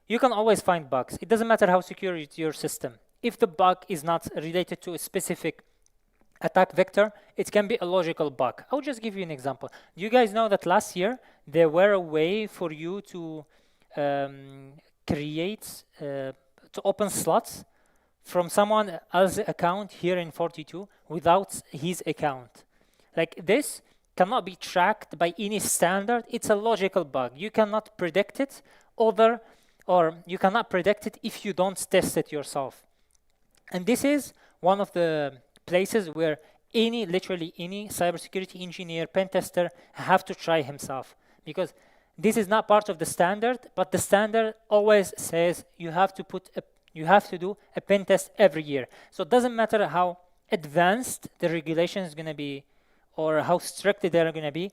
Speaker 1: you can always find bugs. It doesn't matter how secure is your system. If the bug is not related to a specific attack vector, it can be a logical bug. I'll just give you an example. Do you guys know that last year there were a way for you to create, to open slots from someone else's account here in 42 without his account? Like this cannot be tracked by any standard. It's a logical bug. You cannot predict it or you cannot predict it if you don't test it yourself. And this is one of the places where literally any cybersecurity engineer, pen tester have to try himself, because this is not part of the standard, but the standard always says you have to do a pen test every year. So it doesn't matter how advanced the regulation is going to be or how strict they're going to be,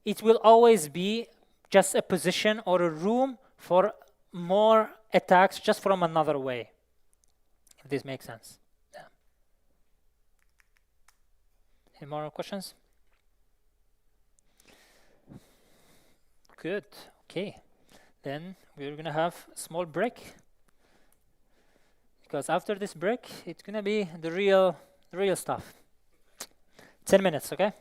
Speaker 1: it will always be just a position or a room for more attacks just from another way, if this makes sense. Yeah. Any more questions? Good. Okay. Then we're going to have a small break, because after this break, it's going to be the real stuff. 10 minutes, okay?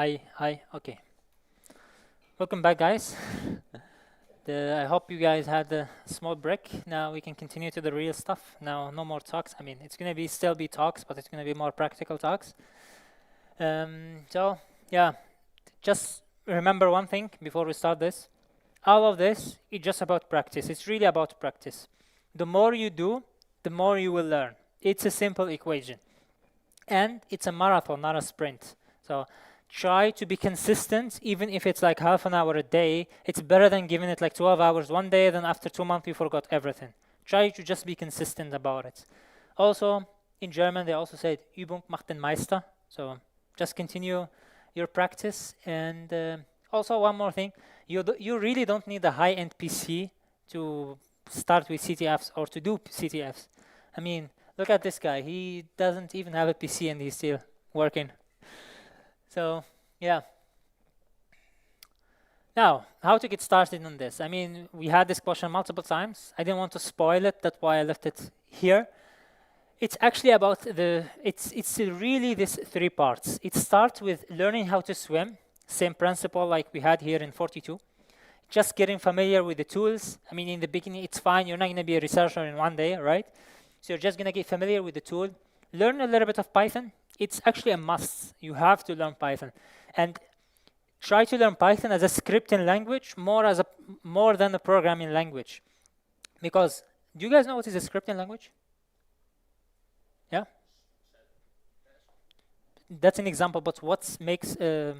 Speaker 1: Hi. Okay. Welcome back, guys. I hope you guys had a small break. Now we can continue to the real stuff. Now, no more talks. I mean, it's gonna be still be talks, but it's gonna be more practical talks. So yeah, just remember one thing before we start this. All of this is just about practice. It's really about practice. The more you do, the more you will learn. It's a simple equation. And it's a marathon, not a sprint. So try to be consistent, even if it's like half an hour a day. It's better than giving it like 12 hours one day, then after 2 months you forgot everything. Try to just be consistent about it. Also, in German, they also said, Übung macht den Meister. So just continue your practice. And also one more thing, you really don't need a high-end PC to start with CTFs or to do CTFs. I mean, look at this guy. He doesn't even have a PC and he's still working. So, yeah. Now, how to get started on this? I mean, we had this question multiple times. I didn't want to spoil it. That's why I left it here. It's actually about it's really this 3 parts. It starts with learning how to swim. Same principle like we had here in 42. Just getting familiar with the tools. I mean, in the beginning, it's fine. You're not going to be a researcher in one day, right? So you're just going to get familiar with the tool. Learn a little bit of Python. It's actually a must. You have to learn Python. And try to learn Python as a scripting language more than a programming language. Because, do you guys know what is a scripting language? Yeah? That's an example, but what makes a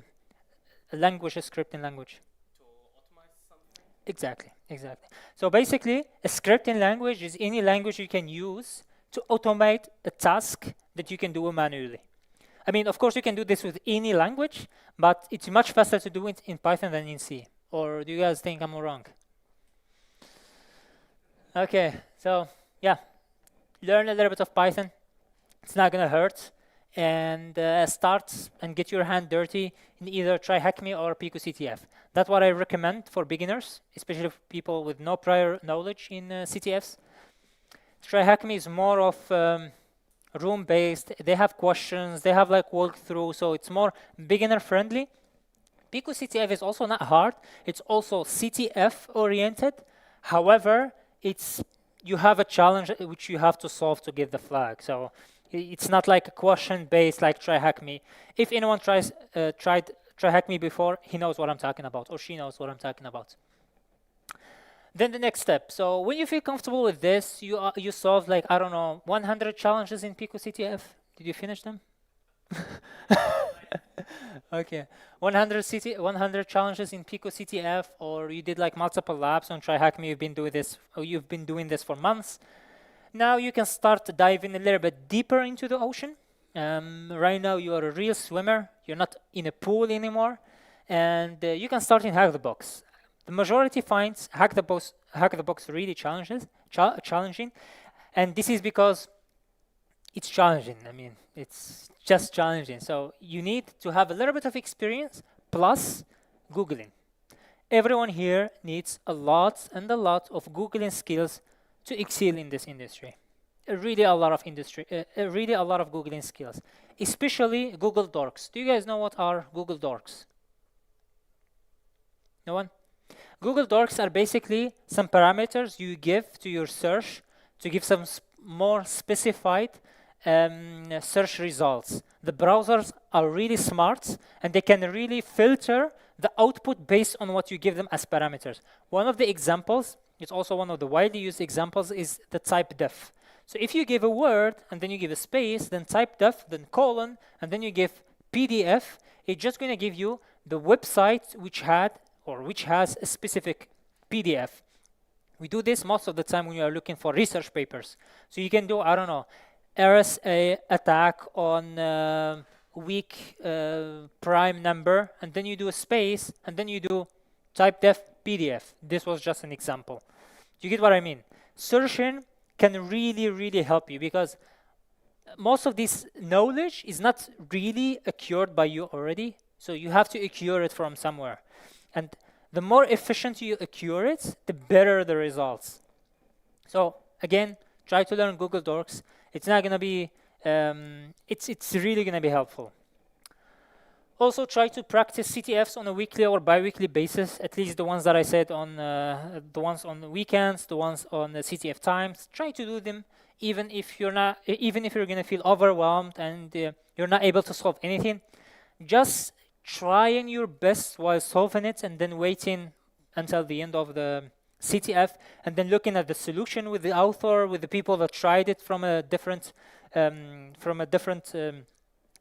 Speaker 1: language a scripting language? Exactly. So basically, a scripting language is any language you can use to automate a task that you can do manually. I mean, of course, you can do this with any language, but it's much faster to do it in Python than in C. Or do you guys think I'm wrong? Okay, so yeah, learn a little bit of Python. It's not gonna hurt. And start and get your hand dirty in either TryHackMe or Pico CTF. That's what I recommend for beginners, especially for people with no prior knowledge in CTFs. TryHackMe is more of room-based. They have questions. They have like walkthrough, so it's more beginner-friendly. Pico CTF is also not hard. It's also CTF-oriented. However, you have a challenge which you have to solve to get the flag. So it's not like a question-based like TryHackMe. If anyone tried TryHackMe before, he knows what I'm talking about, or she knows what I'm talking about. Then the next step. So when you feel comfortable with this, you solve like, I don't know, 100 challenges in Pico CTF. Did you finish them? Okay, 100 challenges in Pico CTF, or you did like multiple labs on TryHackMe. You've been doing this for months. Now you can start diving a little bit deeper into the ocean. Right now you are a real swimmer. You're not in a pool anymore, and you can start in Hack the Box. The majority finds Hack the Box really challenging, and this is because it's challenging. I mean, it's just challenging. So you need to have a little bit of experience plus Googling. Everyone here needs a lot of Googling skills to excel in this industry. Really a lot of Googling skills, especially Google Docs. Do you guys know what are Google Docs? No one? Google Docs are basically some parameters you give to your search to give some more specified search results. The browsers are really smart and they can really filter the output based on what you give them as parameters. One of the examples, it's also one of the widely used examples, is the type def. So if you give a word and then you give a space, then type def, then colon, and then you give PDF, it's just going to give you the website which has a specific PDF. We do this most of the time when you are looking for research papers. So you can do, I don't know, RSA attack on weak prime number, and then you do a space, and then you do type def PDF. This was just an example. You get what I mean? Searching can really help you because most of this knowledge is not really acquired by you already. So you have to acquire it from somewhere. And the more efficient you acquire it, the better the results. So again, try to learn Google Docs. It's not going to be, it's really going to be helpful. Also try to practice CTFs on a weekly or bi-weekly basis, at least the ones that I said on the ones on the weekends, the ones on the CTF times. Try to do them even if you're not, even if you're gonna feel overwhelmed and you're not able to solve anything. Just trying your best while solving it and then waiting until the end of the CTF and then looking at the solution with the author, with the people that tried it from a different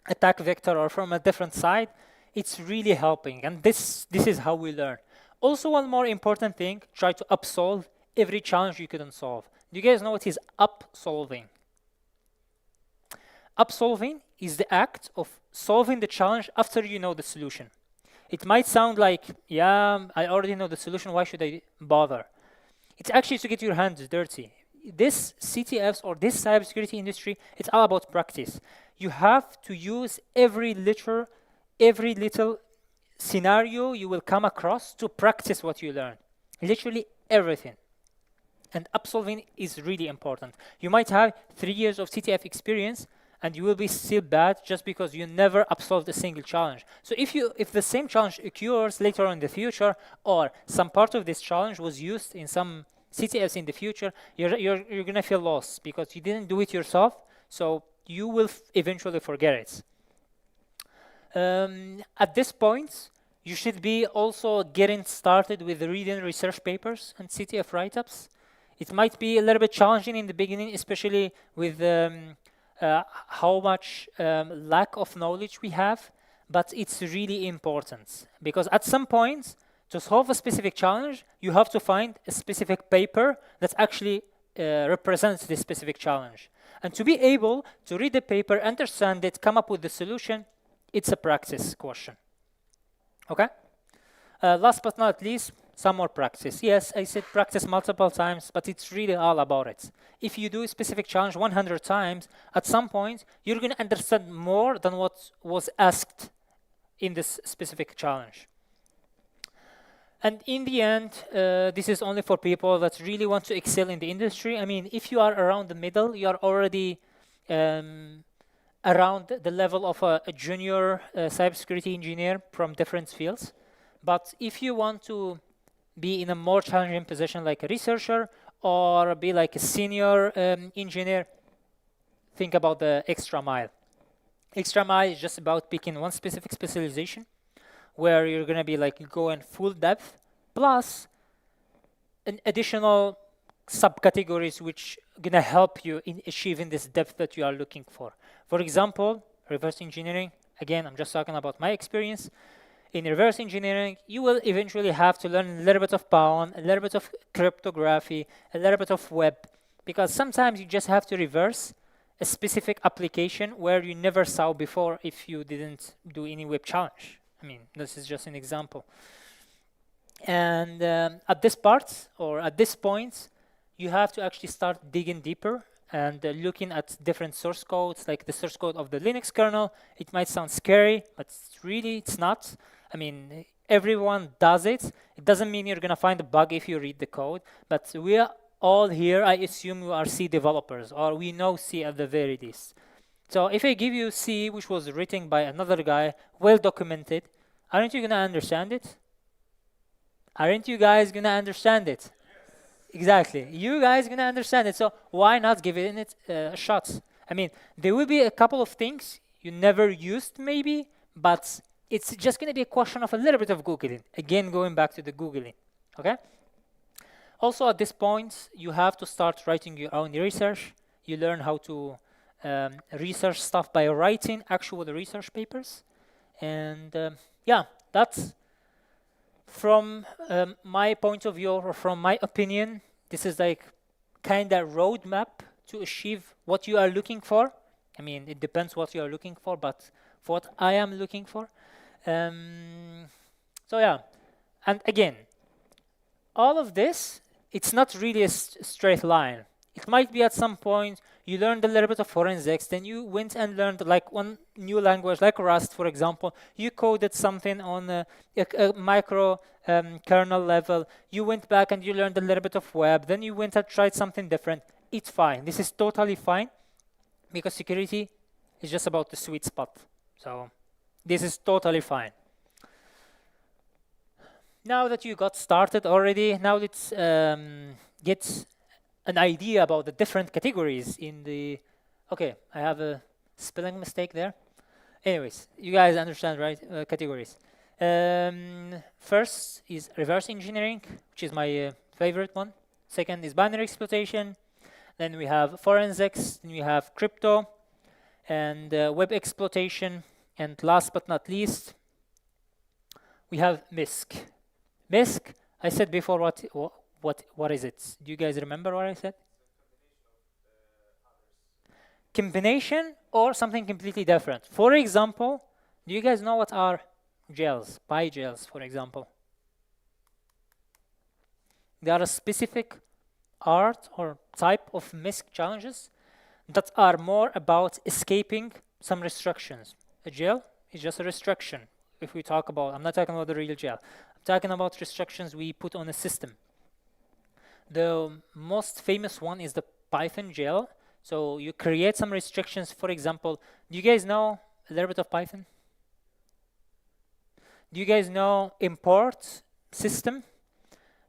Speaker 1: attack vector or from a different side. It's really helping, and this is how we learn. Also, one more important thing, try to upsolve every challenge you couldn't solve. Do you guys know what is upsolving? Upsolving is the act of solving the challenge after you know the solution. It might sound like, yeah, I already know the solution, why should I bother? It's actually to get your hands dirty. This CTFs or this cybersecurity industry, it's all about practice. You have to use every little scenario you will come across to practice what you learn. Literally everything. And upsolving is really important. You might have 3 years of CTF experience and you will be still bad just because you never upsolved a single challenge. So if the same challenge occurs later on in the future, or some part of this challenge was used in some CTFs in the future, you're gonna feel lost because you didn't do it yourself, so you will eventually forget it. At this point, you should be also getting started with reading research papers and CTF write-ups. It might be a little bit challenging in the beginning, especially with how much lack of knowledge we have, but it's really important because at some point, to solve a specific challenge, you have to find a specific paper that actually represents this specific challenge. And to be able to read the paper, understand it, come up with the solution, it's a practice question. Okay? Last but not least, some more practice. Yes, I said practice multiple times, but it's really all about it. If you do a specific challenge 100 times, at some point, you're going to understand more than what was asked in this specific challenge. And in the end, this is only for people that really want to excel in the industry. I mean, if you are around the middle, you are already around the level of a junior cybersecurity engineer from different fields. But if you want to be in a more challenging position like a researcher or be like a senior engineer, think about the extra mile. Extra mile is just about picking one specific specialization where you're going to be like going full depth, plus an additional subcategories which are going to help you in achieving this depth that you are looking for. For example, reverse engineering. Again, I'm just talking about my experience. In reverse engineering, you will eventually have to learn a little bit of Python, a little bit of cryptography, a little bit of web, because sometimes you just have to reverse a specific application where you never saw before if you didn't do any web challenge. I mean, this is just an example. And at this part, or at this point, you have to actually start digging deeper and looking at different source codes, like the source code of the Linux kernel. It might sound scary, but it's not. I mean, everyone does it. It doesn't mean you're going to find a bug if you read the code, but we are all here, I assume you are C developers, or we know C at the very least. So if I give you C, which was written by another guy, well documented, aren't you going to understand it? Aren't you guys going to understand it? Yes. Exactly. You guys going to understand it. So why not give it a shot? I mean, there will be a couple of things you never used maybe, but it's just going to be a question of a little bit of Googling. Again, going back to the Googling. Okay? Also, at this point, you have to start writing your own research. You learn how to research stuff by writing actual research papers. And yeah, that's from my point of view, or from my opinion, this is like kind of roadmap to achieve what you are looking for. I mean, it depends what you are looking for, but for what I am looking for. So yeah, and again, all of this, it's not really a straight line. It might be at some point you learned a little bit of forensics, then you went and learned like one new language, like Rust, for example. You coded something on a micro kernel level. You went back and you learned a little bit of web. Then you went and tried something different. It's fine. This is totally fine because security is just about the sweet spot. So This is totally fine. Now that you got started already, now let's get an idea about the different categories in the... Okay, I have a spelling mistake there. Anyways, you guys understand, right? Categories. First is reverse engineering, which is my favorite one. Second is binary exploitation. Then we have forensics. Then we have crypto and web exploitation. And last but not least, we have MISC. MISC, I said before, what is it? Do you guys remember what I said? Combination or something completely different. For example, do you guys know what are gels, pi gels, for example? They are a specific art or type of MISC challenges that are more about escaping some restrictions. A gel is just a restriction. If we talk about, I'm not talking about the real gel. I'm talking about restrictions we put on a system. The most famous one is the Python gel. So you create some restrictions. For example, do you guys know a little bit of Python? Do you guys know import system?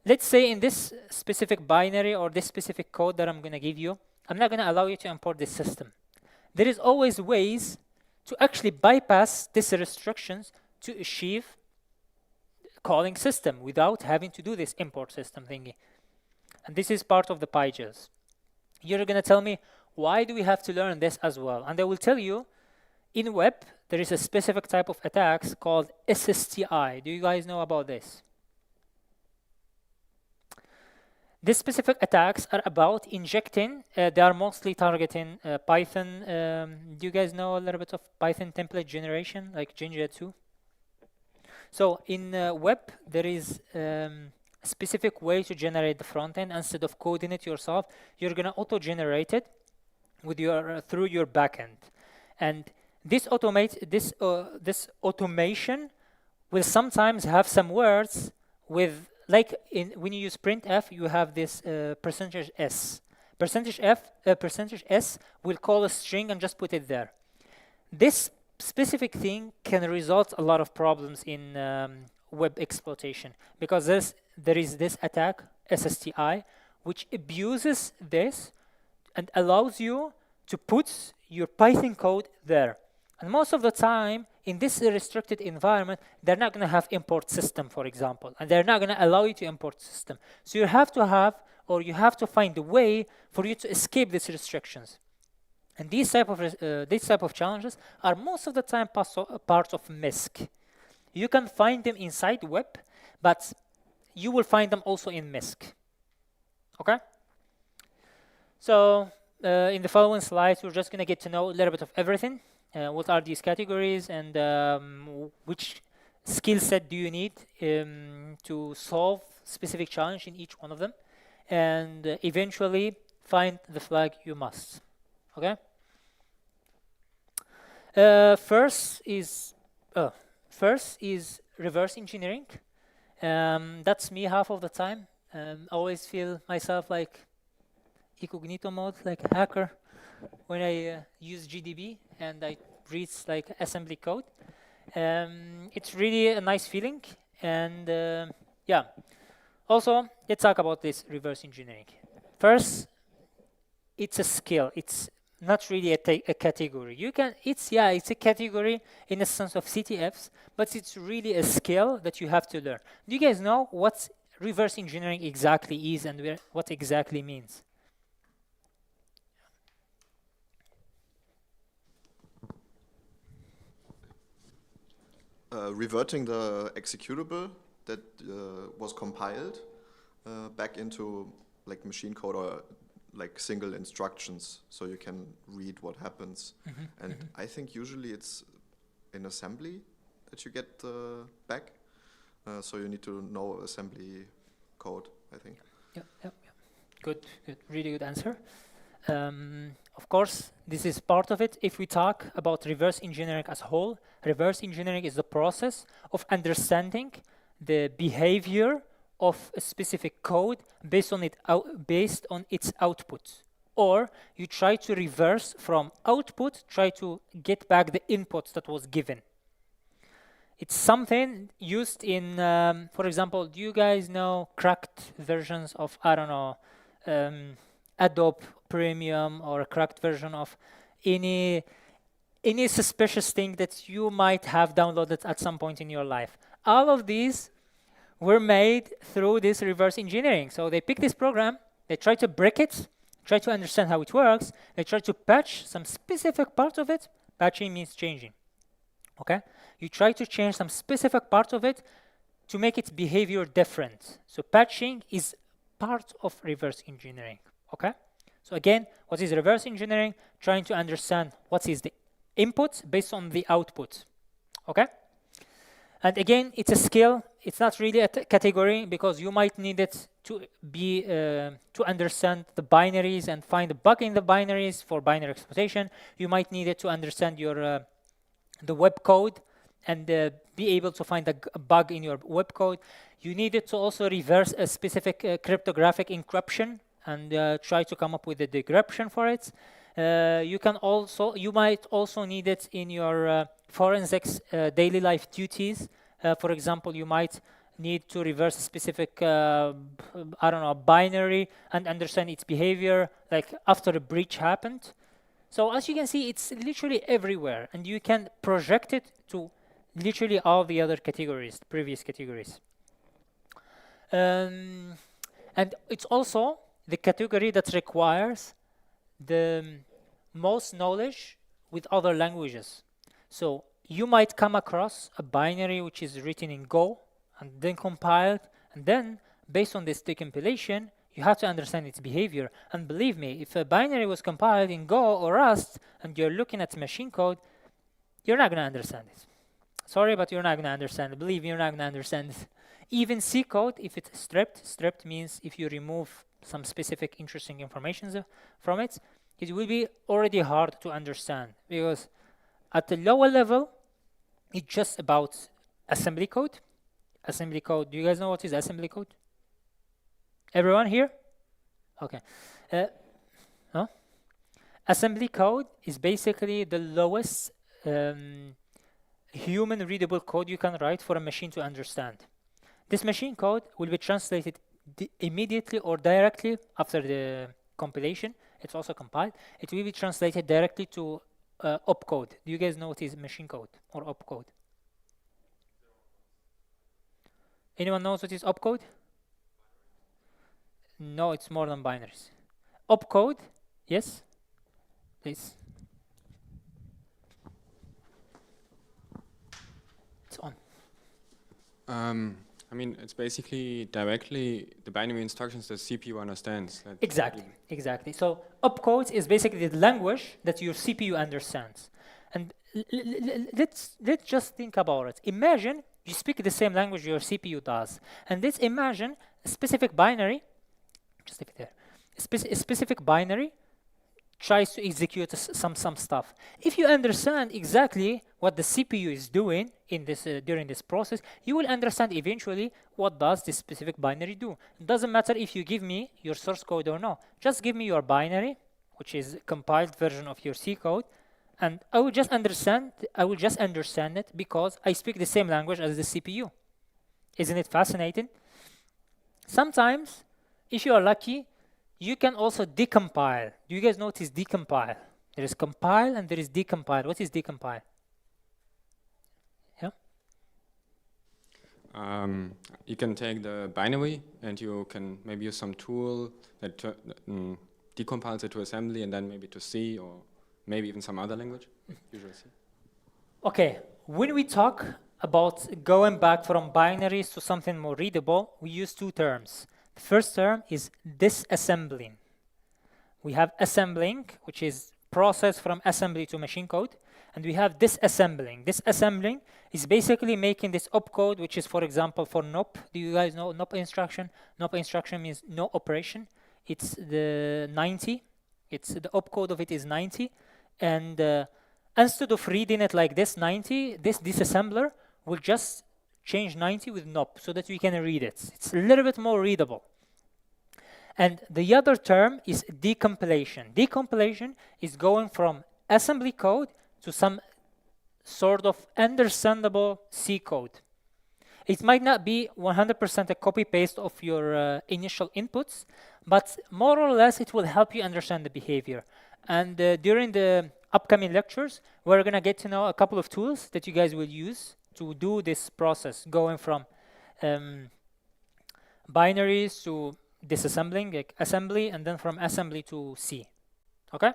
Speaker 1: Let's say in this specific binary or this specific code that I'm going to give you, I'm not going to allow you to import this system. There is always ways to actually bypass these restrictions to achieve calling system without having to do this import system thingy. And this is part of the PyGels. You're going to tell me, why do we have to learn this as well? And I will tell you, in web, there is a specific type of attacks called SSTI. Do you guys know about this? These specific attacks are about injecting, they are mostly targeting Python. Do you guys know a little bit of Python template generation, like Jinja 2? So in web, there is a specific way to generate the front end. Instead of coding it yourself, you're going to auto-generate it with your through your backend. And this automation will sometimes have some words with, like when you use printf, you have this percentage %s. Percentage %s will call a string and just put it there. This specific thing can result a lot of problems in web exploitation, because there is this attack, SSTI, which abuses this and allows you to put your Python code there. And most of the time, in this restricted environment, they're not going to have import system, for example, and they're not going to allow you to import system. So you have to have, or you have to find a way for you to escape these restrictions. And these type of challenges are most of the time part of MISC. You can find them inside web, but you will find them also in MISC. Okay? So in the following slides, we're just going to get to know a little bit of everything. What are these categories, and which skill set do you need to solve specific challenge in each one of them, and eventually find the flag you must. Okay? First is reverse engineering. That's me half of the time. I always feel myself like incognito mode, like a hacker, when I use GDB and I read like assembly code. It's really a nice feeling. And yeah, also let's talk about this reverse engineering. First, it's a skill. It's not really a category. It's a category in the sense of CTFs, but it's really a skill that you have to learn. Do you guys know what reverse engineering exactly is and what exactly means?
Speaker 10: Reverting the executable that was compiled back into like machine code or like single instructions, so you can read what happens. And I think usually it's in assembly that you get back, so you need to know assembly code, I think.
Speaker 1: Yeah. Good, really good answer. Of course, this is part of it. If we talk about reverse engineering as a whole, reverse engineering is the process of understanding the behavior of a specific code based on its output. Or you try to reverse from output, try to get back the input that was given. It's something used in, for example, do you guys know cracked versions of, I don't know, Adobe Premium, or a cracked version of any suspicious thing that you might have downloaded at some point in your life? All of these were made through this reverse engineering. So they pick this program, they try to break it, try to understand how it works, they try to patch some specific part of it. Patching means changing. Okay? You try to change some specific part of it to make its behavior different. So patching is part of reverse engineering. Okay? So again, what is reverse engineering? Trying to understand what is the input based on the output. Okay? And again, it's a skill. It's not really a category, because you might need it to be to understand the binaries and find a bug in the binaries for binary exploitation. You might need it to understand your the web code and be able to find a bug in your web code. You need it to also reverse a specific cryptographic encryption and try to come up with a decryption for it. You might also need it in your forensics daily life duties. For example, you might need to reverse a specific, I don't know, binary and understand its behavior, like after a breach happened. So as you can see, it's literally everywhere, and you can project it to literally all the other categories, previous categories. And it's also the category that requires the most knowledge with other languages. So you might come across a binary which is written in Go and then compiled, and then based on this decompilation, you have to understand its behavior. And believe me, if a binary was compiled in Go or Rust and you're looking at machine code, you're not going to understand it. Sorry, but you're not going to understand it. Believe me, you're not going to understand it. Even C code, if it's stripped means if you remove some specific interesting information from it, it will be already hard to understand, because at the lower level, it's just about assembly code. Assembly code, do you guys know what is assembly code? Everyone here? Okay. No? Assembly code is basically the lowest human readable code you can write for a machine to understand. This machine code will be translated immediately or directly after the compilation. It's also compiled. It will be translated directly to opcode. Do you guys know what is machine code or opcode? Anyone knows what is opcode? No, it's more than binaries. Opcode, yes, please. It's on.
Speaker 11: I mean, it's basically directly the binary instructions that CPU understands.
Speaker 1: Exactly. So opcode is basically the language that your CPU understands. And let's just think about it. Imagine you speak the same language your CPU does, and let's imagine a specific binary. Just leave it there. A specific binary tries to execute some stuff. If you understand exactly what the CPU is doing in this during this process, you will understand eventually what does this specific binary do. It doesn't matter if you give me your source code or no. Just give me your binary, which is a compiled version of your C code, and I will just understand it because I speak the same language as the CPU. Isn't it fascinating? Sometimes, if you are lucky, you can also decompile. Do you guys know what is decompile? There is compile and there is decompile. What is decompile? Yeah?
Speaker 11: You can take the binary and you can maybe use some tool that decompiles it to assembly and then maybe to C or maybe even some other language. Usually C.
Speaker 1: Okay, when we talk about going back from binaries to something more readable, we use two terms. The first term is disassembling. We have assembling, which is process from assembly to machine code, and we have disassembling. Disassembling is basically making this opcode, which is, for example, for NOP. Do you guys know NOP instruction? NOP instruction means no operation. It's the 90. The opcode of it is 90, and instead of reading it like this 90, this disassembler will just change 90 with NOP so that we can read it. It's a little bit more readable. And the other term is decompilation. Decompilation is going from assembly code to some sort of understandable C code. It might not be 100% a copy-paste of your initial inputs, but more or less it will help you understand the behavior. And during the upcoming lectures, we're going to get to know a couple of tools that you guys will use to do this process, going from binaries to disassembling, like assembly, and then from assembly to C. Okay?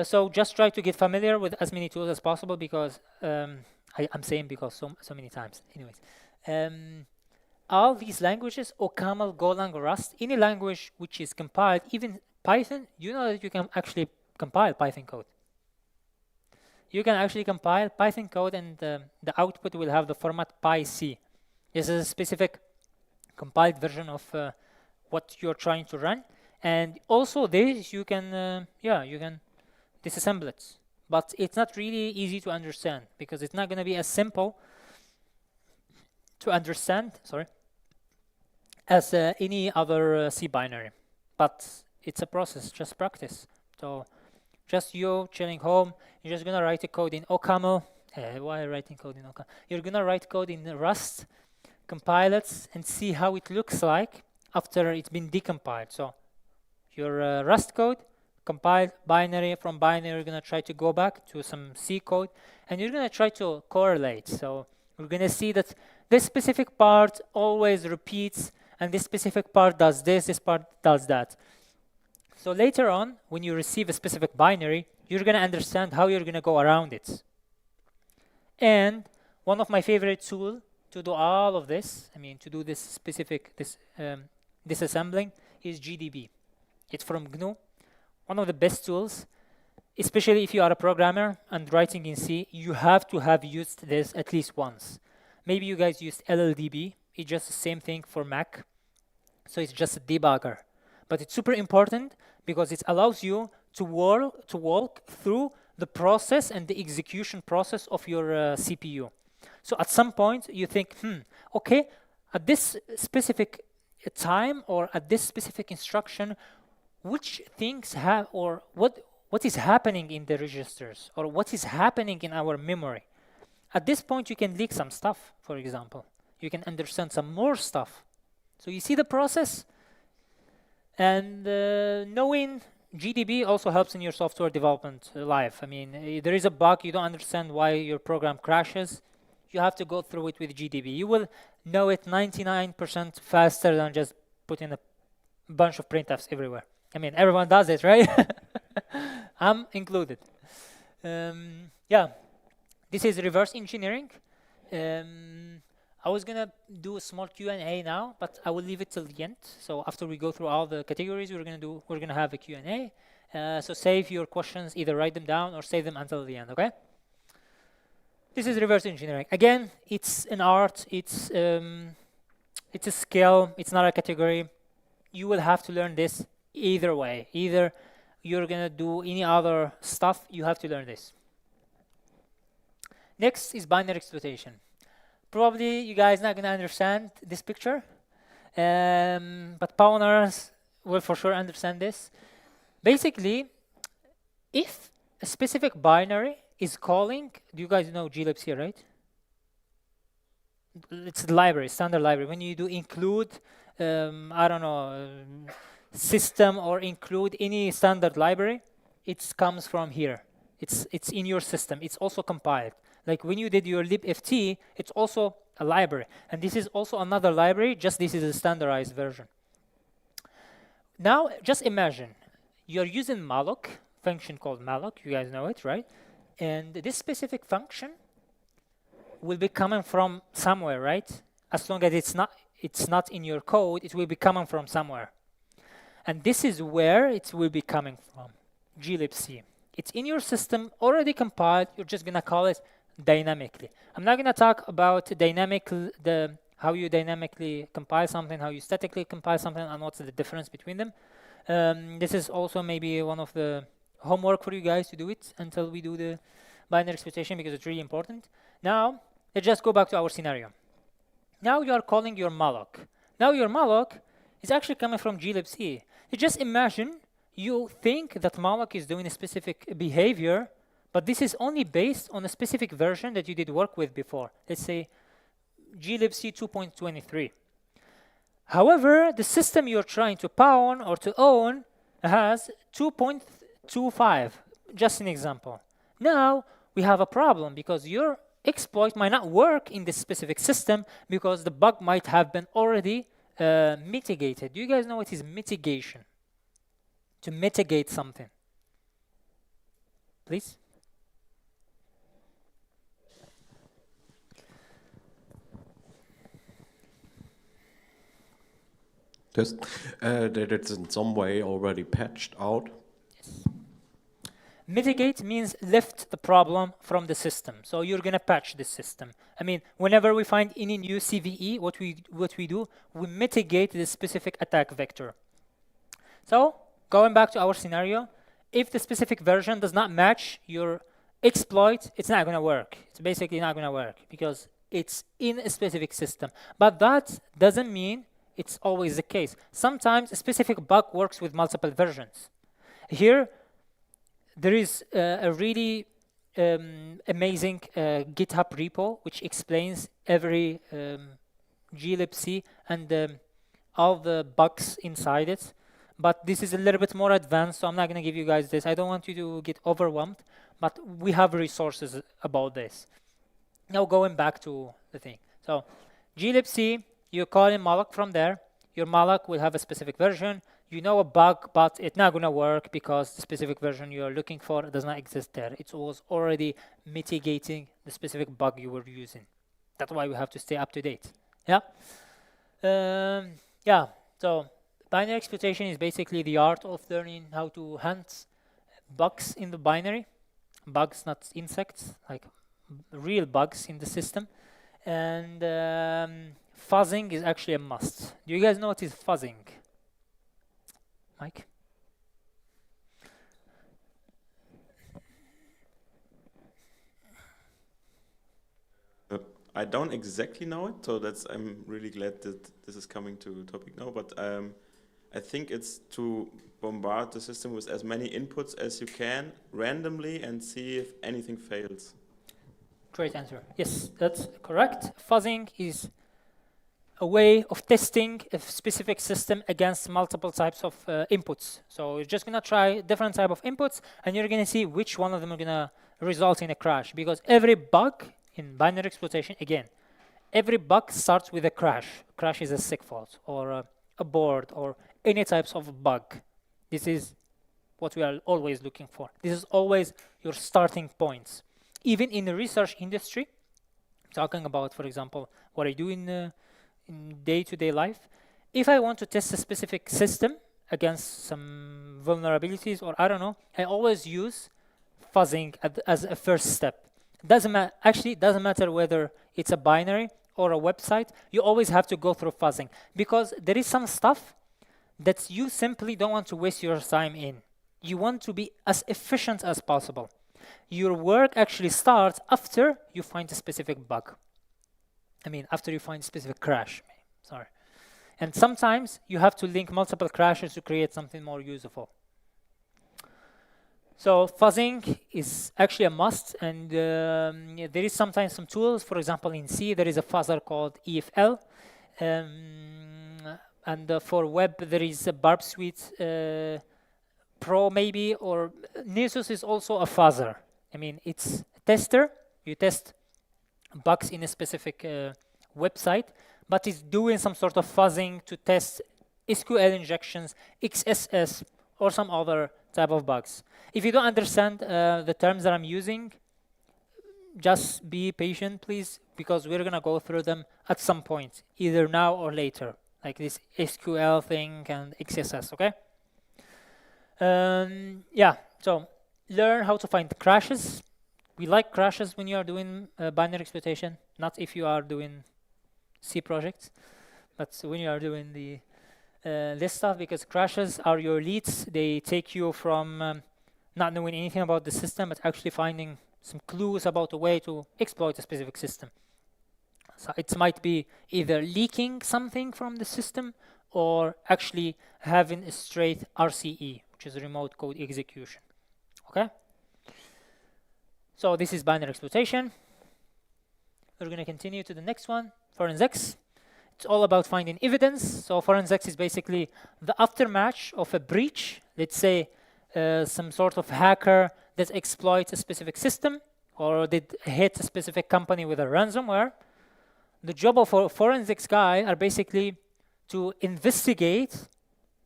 Speaker 1: So just try to get familiar with as many tools as possible, because I'm saying because so many times. Anyways, all these languages, OCaml, Golang, Rust, any language which is compiled, even Python, you know that you can actually compile Python code. You can actually compile Python code, and the output will have the format PyC. This is a specific compiled version of what you're trying to run. And also this, you can, you can disassemble it. But it's not really easy to understand, because it's not going to be as simple to understand, as any other C binary. But it's a process, just practice. So just you chilling home, you're just going to write a code in OCaml. Why writing code in OCaml? You're going to write code in Rust, compile it, and see how it looks like after it's been decompiled. So your Rust code, compiled binary, from binary you're going to try to go back to some C code, and you're going to try to correlate. So we're going to see that this specific part always repeats, and this specific part does this part does that. So later on, when you receive a specific binary, you're going to understand how you're going to go around it. And one of my favorite tools to do all of this, to do this specific disassembling, is GDB. It's from GNU. One of the best tools, especially if you are a programmer and writing in C, you have to have used this at least once. Maybe you guys used LLDB. It's just the same thing for Mac. So it's just a debugger. But it's super important because it allows you to walk through the process and the execution process of your CPU. So at some point you think, okay, at this specific time or at this specific instruction, which things have, or what is happening in the registers, or what is happening in our memory. At this point you can leak some stuff, for example. You can understand some more stuff. So you see the process, and knowing GDB also helps in your software development life. There is a bug, you don't understand why your program crashes, you have to go through it with GDB. You will know it 99% faster than just putting a bunch of printfs everywhere. Everyone does it, right? I'm included. This is reverse engineering. I was gonna do a small Q&A now, but I will leave it till the end. So after we go through all the categories, we're gonna have a Q&A. So save your questions, either write them down or save them until the end, okay? This is reverse engineering. Again, it's an art, it's a skill, it's not a category. You will have to learn this either way. Either you're gonna do any other stuff, you have to learn this. Next is binary exploitation. Probably you guys not gonna understand this picture, but Pwners will for sure understand this. Basically, if a specific binary is calling, do you guys know glibc, right? It's the library, standard library. When you do include, I don't know, system or include any standard library, it comes from here. It's in your system. It's also compiled. Like when you did your libft, it's also a library. And this is also another library, just this is a standardized version. Now, just imagine, you're using malloc, function called malloc, you guys know it, right? And this specific function will be coming from somewhere, right? As long as it's not in your code, it will be coming from somewhere. And this is where it will be coming from, glibc. It's in your system, already compiled, you're just gonna call it dynamically. I'm not gonna talk about how you dynamically compile something, how you statically compile something, and what's the difference between them. This is also maybe one of the homework for you guys to do it until we do the binary exploitation, because it's really important. Now, let's just go back to our scenario. Now you are calling your malloc. Now your malloc is actually coming from glibc. You just imagine you think that malloc is doing a specific behavior, But this is only based on a specific version that you did work with before. Let's say glibc 2.23. However, the system you're trying to pawn or to own has 2.25, just an example. Now we have a problem because your exploit might not work in this specific system because the bug might have been already mitigated. Do you guys know what is mitigation? To mitigate something. Please?
Speaker 12: That it's in some way already patched out.
Speaker 1: Yes. Mitigate means lift the problem from the system. So you're going to patch the system. I mean, whenever we find any new CVE, what we do, we mitigate the specific attack vector. So going back to our scenario, if the specific version does not match your exploit, it's not going to work. It's basically not going to work because it's in a specific system. But that doesn't mean it's always the case. Sometimes a specific bug works with multiple versions. Here, there is a really amazing GitHub repo which explains every glibc and all the bugs inside it. But this is a little bit more advanced, so I'm not going to give you guys this. I don't want you to get overwhelmed, but we have resources about this. Now going back to the thing. So glibc, you call in malloc from there. Your malloc will have a specific version. You know a bug, but it's not going to work because the specific version you're looking for does not exist there. It was already mitigating the specific bug you were using. That's why we have to stay up to date. Yeah. Yeah. So binary exploitation is basically the art of learning how to hunt bugs in the binary. Bugs, not insects, like real bugs in the system. And fuzzing is actually a must. Do you guys know what is fuzzing? Mike?
Speaker 6: I don't exactly know it, so I'm really glad that this is coming to topic now. But I think it's to bombard the system with as many inputs as you can randomly and see if anything fails.
Speaker 1: Great answer. Yes, that's correct. Fuzzing is a way of testing a specific system against multiple types of inputs. So you're just going to try different type of inputs, and you're going to see which one of them are going to result in a crash. Because every bug in binary exploitation, again, every bug starts with a crash. Crash is a SIG fault or a board or any types of bug. This is what we are always looking for. This is always your starting points. Even in the research industry, talking about, for example, what I do in day-to-day life, if I want to test a specific system against some vulnerabilities or I don't know, I always use fuzzing as a first step. Doesn't matter whether it's a binary or a website, you always have to go through fuzzing because there is some stuff that you simply don't want to waste your time in. You want to be as efficient as possible. Your work actually starts after you find a specific bug. I mean, after you find a specific crash. Sorry. And sometimes you have to link multiple crashes to create something more useful. So fuzzing is actually a must, and there is sometimes some tools. For example, in C, there is a fuzzer called EFL. And for web, there is a Barb Suite Pro maybe, or Nessus is also a fuzzer. I mean, it's a tester. You test bugs in a specific website, but it's doing some sort of fuzzing to test SQL injections, XSS, or some other type of bugs. If you don't understand the terms that I'm using, just be patient, please, because we're going to go through them at some point, either now or later, like this SQL thing and XSS, okay? Yeah, so learn how to find crashes. We like crashes when you are doing binary exploitation, not if you are doing C projects, but when you are doing the this stuff, because crashes are your leads. They take you from not knowing anything about the system, but actually finding some clues about a way to exploit a specific system. So it might be either leaking something from the system or actually having a straight RCE, which is remote code execution. Okay? So this is binary exploitation. We're going to continue to the next one, forensics. It's all about finding evidence. So forensics is basically the aftermath of a breach. Let's say some sort of hacker that exploits a specific system or did hit a specific company with a ransomware. The job of a forensics guy are basically to investigate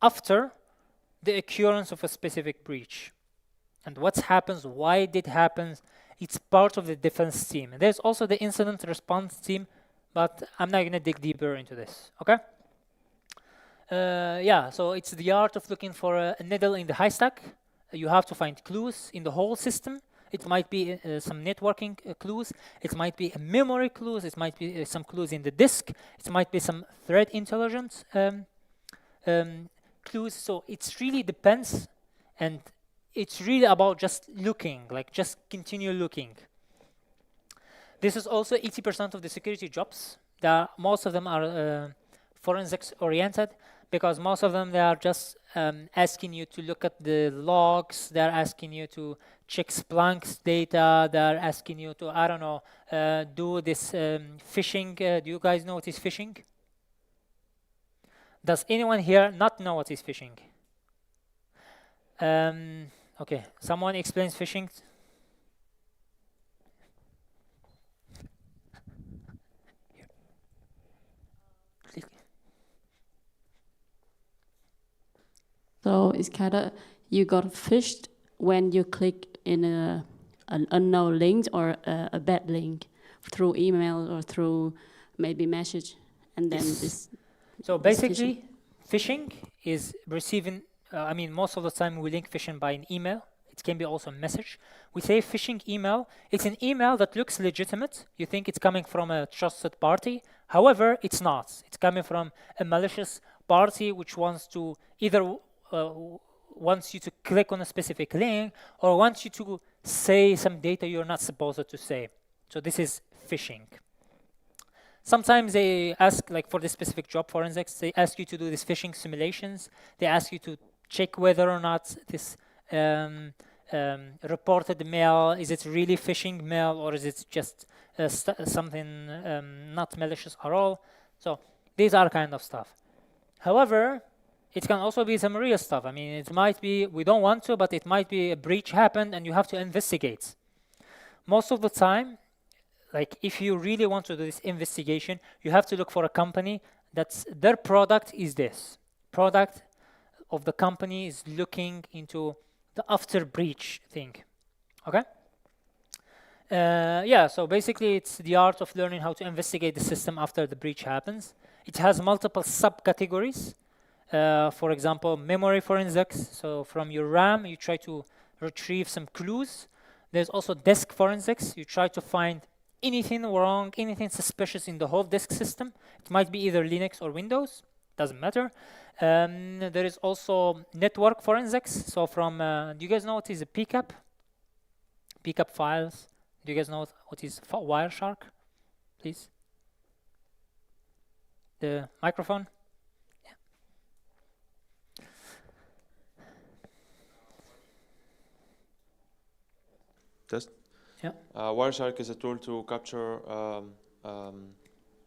Speaker 1: after the occurrence of a specific breach. And what happens, why it did happen, it's part of the defense team. And there's also the incident response team, but I'm not going to dig deeper into this, okay? Yeah, so it's the art of looking for a needle in the haystack. You have to find clues in the whole system. It might be some networking clues. It might be a memory clues. It might be some clues in the disk. It might be some threat intelligence clues. So it really depends, and it's really about just looking, like just continue looking. This is also 80% of the security jobs. Most of them are forensics oriented, because most of them, they are just asking you to look at the logs. They're asking you to check Splunk's data. They're asking you to, I don't know, do this phishing. Do you guys know what is phishing? Does anyone here not know what is phishing? Okay, someone explains phishing.
Speaker 5: So it's kind of, you got phished when you click in an unknown link or a bad link through email or through maybe message, and then this.
Speaker 1: So basically, phishing is receiving. I mean, most of the time we link phishing by an email. It can be also a message. We say phishing email. It's an email that looks legitimate. You think it's coming from a trusted party. However, it's not. It's coming from a malicious party which wants to either wants you to click on a specific link or wants you to say some data you're not supposed to say. So this is phishing. Sometimes they ask, like for this specific job, forensics, they ask you to do these phishing simulations. They ask you to check whether or not this reported mail, is it really phishing mail, or is it just something not malicious at all? So these are kind of stuff. However, it can also be some real stuff. I mean, it might be, we don't want to, but it might be a breach happened and you have to investigate. Most of the time, like if you really want to do this investigation, you have to look for a company that's, their product is this. Product of the company is looking into the after breach thing, okay? Yeah, so basically it's the art of learning how to investigate the system after the breach happens. It has multiple subcategories. For example, memory forensics. So from your RAM, you try to retrieve some clues. There's also disk forensics. You try to find anything wrong, anything suspicious in the whole disk system. It might be either Linux or Windows, doesn't matter. There is also network forensics. So from, do you guys know what is a PCAP? PCAP files. Do you guys know what is Wireshark? Please. The microphone.
Speaker 2: Test?
Speaker 1: Yeah.
Speaker 2: Wireshark is a tool to capture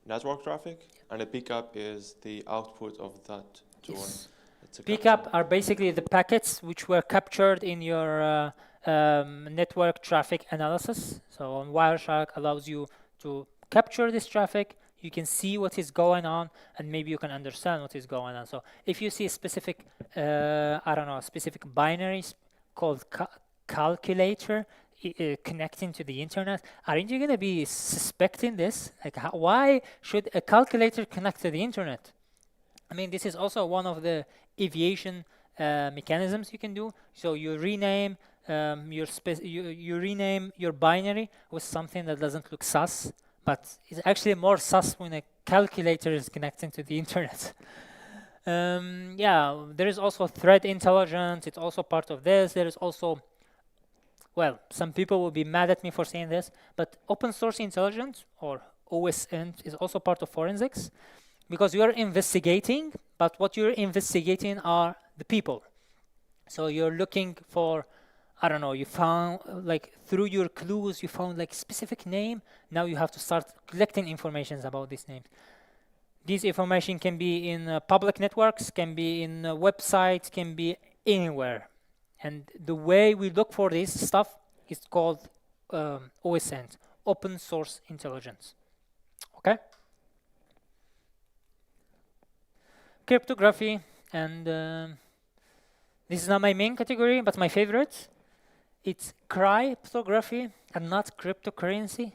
Speaker 2: network traffic, and a pickup is the output of that tool.
Speaker 1: Yes.
Speaker 2: It's a
Speaker 1: Pickup are basically the packets which were captured in your network traffic analysis. So on Wireshark allows you to capture this traffic. You can see what is going on, and maybe you can understand what is going on. So if you see a specific, I don't know, a specific binary called calculator connecting to the internet, aren't you going to be suspecting this? Like, why should a calculator connect to the internet? I mean, this is also one of the aviation mechanisms you can do. So you rename you rename your binary with something that doesn't look sus, but it's actually more sus when a calculator is connecting to the internet. Yeah, there is also threat intelligence. It's also part of this. There is also, well, some people will be mad at me for saying this, but open source intelligence, or OSINT, is also part of forensics, because you are investigating, but what you're investigating are the people. So you're looking for I don't know, you found like through your clues, you found like specific name. Now you have to start collecting information about this name. This information can be in public networks, can be in websites, can be anywhere. And the way we look for this stuff is called OSN, open source intelligence. Okay? Cryptography, and this is not my main category, but my favorite. It's cryptography and not cryptocurrency.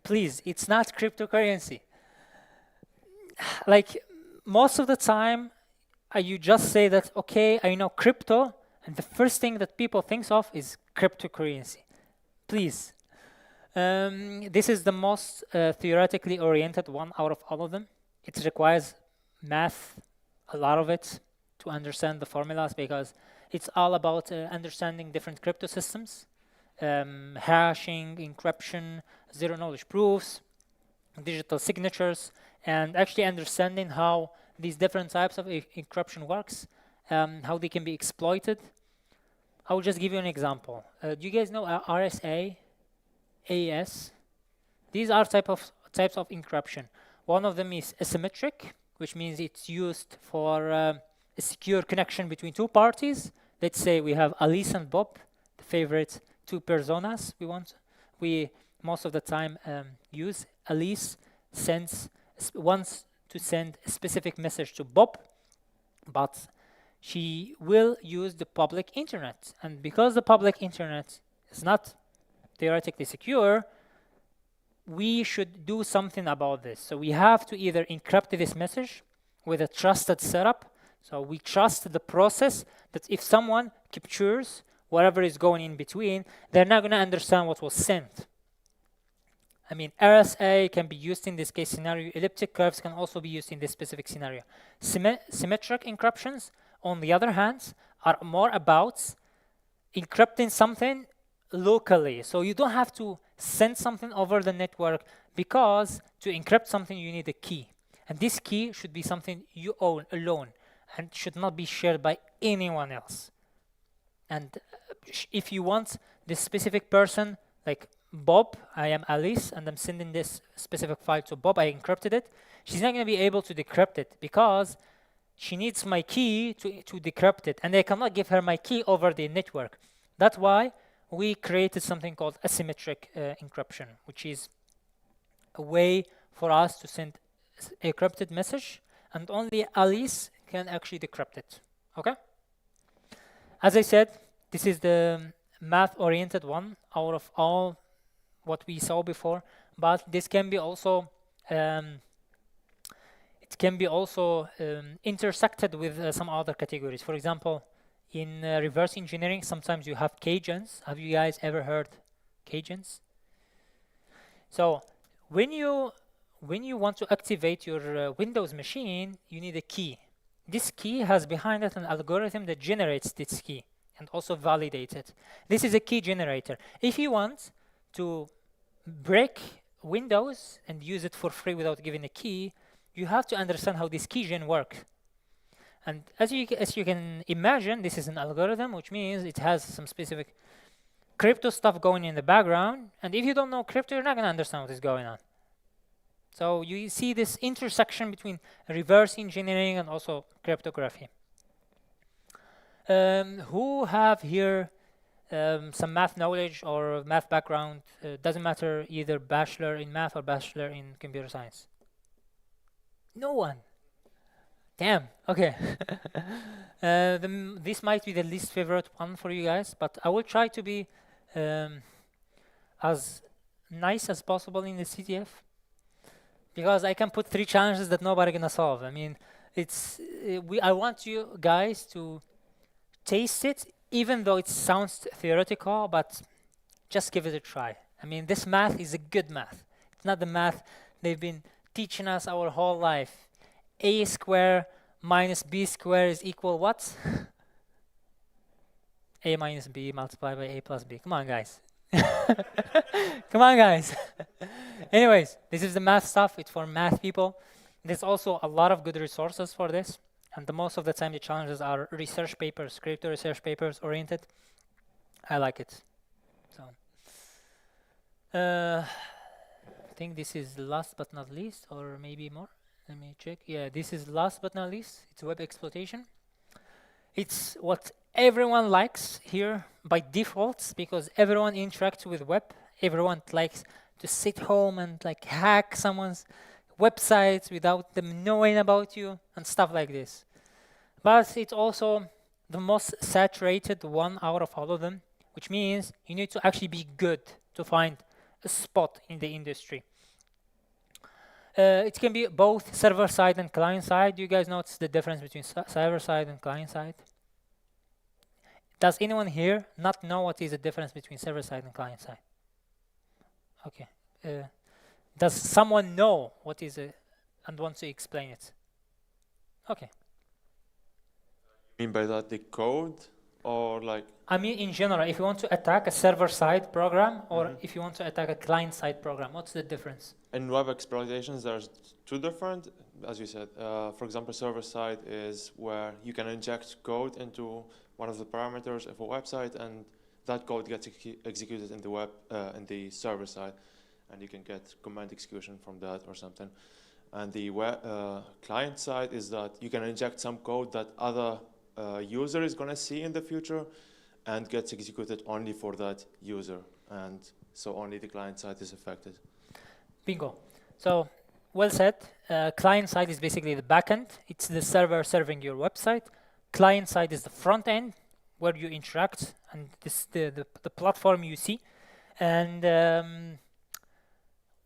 Speaker 1: Please, it's not cryptocurrency. Like most of the time, you just say that, okay, I know crypto, and the first thing that people thinks of is cryptocurrency. Please. This is the most theoretically oriented one out of all of them. It requires math, a lot of it, to understand the formulas, because it's all about understanding different crypto systems, hashing, encryption, zero knowledge proofs, digital signatures, and actually understanding how these different types of encryption works, how they can be exploited. I will just give you an example. Do you guys know RSA, AES? These are types of encryption. One of them is asymmetric, which means it's used for a secure connection between two parties. Let's say we have Alice and Bob, the favorite two personas we most of the time use. Alice wants to send a specific message to Bob, but she will use the public internet. And because the public internet is not theoretically secure, we should do something about this. So we have to either encrypt this message with a trusted setup. So we trust the process that if someone captures whatever is going in between, they're not going to understand what was sent. I mean, RSA can be used in this case scenario. Elliptic curves can also be used in this specific scenario. Symmetric encryptions, on the other hand, are more about encrypting something locally. So you don't have to send something over the network, because to encrypt something you need a key. And this key should be something you own alone and should not be shared by anyone else. And if you want this specific person, like Bob, I am Alice, and I'm sending this specific file to Bob, I encrypted it, she's not going to be able to decrypt it because she needs my key to decrypt it, and I cannot give her my key over the network. That's why we created something called asymmetric encryption, which is a way for us to send a encrypted message, and only Alice can actually decrypt it. Okay? As I said, this is the math-oriented one out of all what we saw before, but this can be also intersected with some other categories. For example, in reverse engineering, sometimes you have Cajuns. Have you guys ever heard Cajuns? So when you want to activate your Windows machine, you need a key. This key has behind it an algorithm that generates this key and also validates it. This is a key generator. If you want to break Windows and use it for free without giving a key, you have to understand how this keygen works. And as you can imagine, this is an algorithm, which means it has some specific crypto stuff going in the background. And if you don't know crypto, you're not going to understand what is going on. So you see this intersection between reverse engineering and also cryptography. Who have here some math knowledge or math background? Doesn't matter, either bachelor in math or bachelor in computer science. No one. Damn. Okay. This might be the least favorite one for you guys, but I will try to be as nice as possible in the CTF, because I can put 3 challenges that nobody gonna solve. I mean, I want you guys to taste it, even though it sounds theoretical, but just give it a try. I mean, this math is a good math. It's not the math they've been teaching us our whole life. A square minus B square is equal what? A minus B multiplied by A plus B. Come on, guys. Come on, guys. Anyways, this is the math stuff. It's for math people. There's also a lot of good resources for this. And most of the time, the challenges are research papers, crypto research papers oriented. I like it. So, I think this is last but not least, or maybe more. Let me check. Yeah, this is last but not least. It's web exploitation. It's what everyone likes here by default because everyone interacts with web. Everyone likes to sit home and like hack someone's websites without them knowing about you and stuff like this. But it's also the most saturated one out of all of them, which means you need to actually be good to find a spot in the industry. It can be both server side and client side. Do you guys notice the difference between server side and client side? Does anyone here not know what is the difference between server side and client side? Okay. Does someone know what is it and wants to explain it? Okay.
Speaker 2: You mean by that the code or like?
Speaker 1: I mean in general, if you want to attack a server-side program or if you want to attack a client-side program, what's the difference?
Speaker 2: In web exploitations, there's two different, as you said. For example, server-side is where you can inject code into one of the parameters of a website, and that code gets executed in the web in the server side, and you can get command execution from that or something. And the client side is that you can inject some code that other user is going to see in the future and gets executed only for that user, and so only the client side is affected.
Speaker 1: Bingo. So, well said. Client side is basically the backend. It's the server serving your website. Client side is the front end where you interact, and this the platform you see. And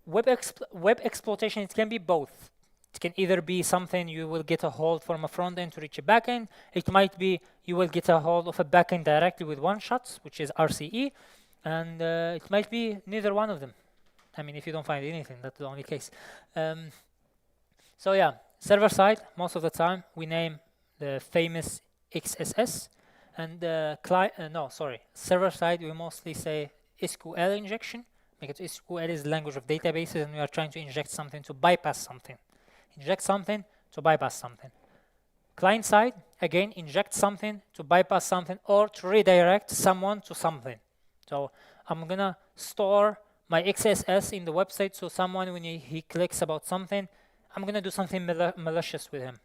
Speaker 1: web exploitation, it can be both. It can either be something you will get a hold from a front end to reach a back end. It might be you will get a hold of a back end directly with one shot, which is RCE. And it might be neither one of them. I mean, if you don't find anything, that's the only case. So yeah, server side, most of the time, we name the famous XSS. And server side, we mostly say SQL injection, because SQL is the language of databases, and we are trying to inject something to bypass something. Inject something to bypass something. Client side, again, inject something to bypass something or to redirect someone to something. So I'm gonna store my XSS in the website, so someone, when he clicks about something, I'm gonna do something malicious with him.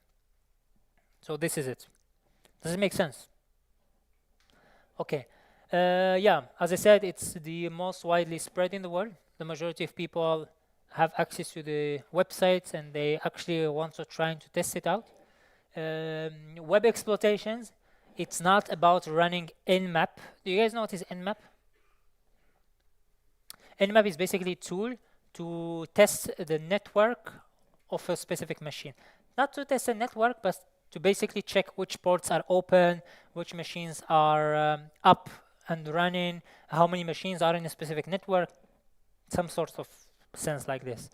Speaker 1: So this is it. Does it make sense? Okay. Yeah, as I said, it's the most widely spread in the world. The majority of people have access to the websites, and they actually want to try to test it out. Web exploitations, it's not about running Nmap. Do you guys know what is Nmap? Nmap is basically a tool to test the network of a specific machine. Not to test the network, but to basically check which ports are open, which machines are up and running, how many machines are in a specific network, some sort of sense like this.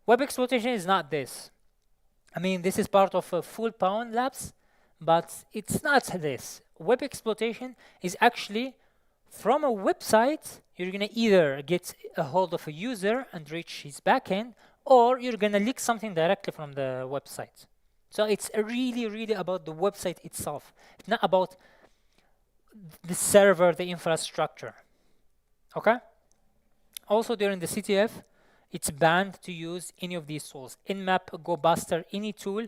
Speaker 1: Web exploitation is not this. I mean, this is part of a full pound labs, but it's not this. Web exploitation is actually from a website, you're gonna either get a hold of a user and reach his backend, or you're gonna leak something directly from the website. So it's really, really about the website itself. It's not about the server, the infrastructure. Okay? Also, during the CTF, it's banned to use any of these tools. Nmap, GoBuster, any tool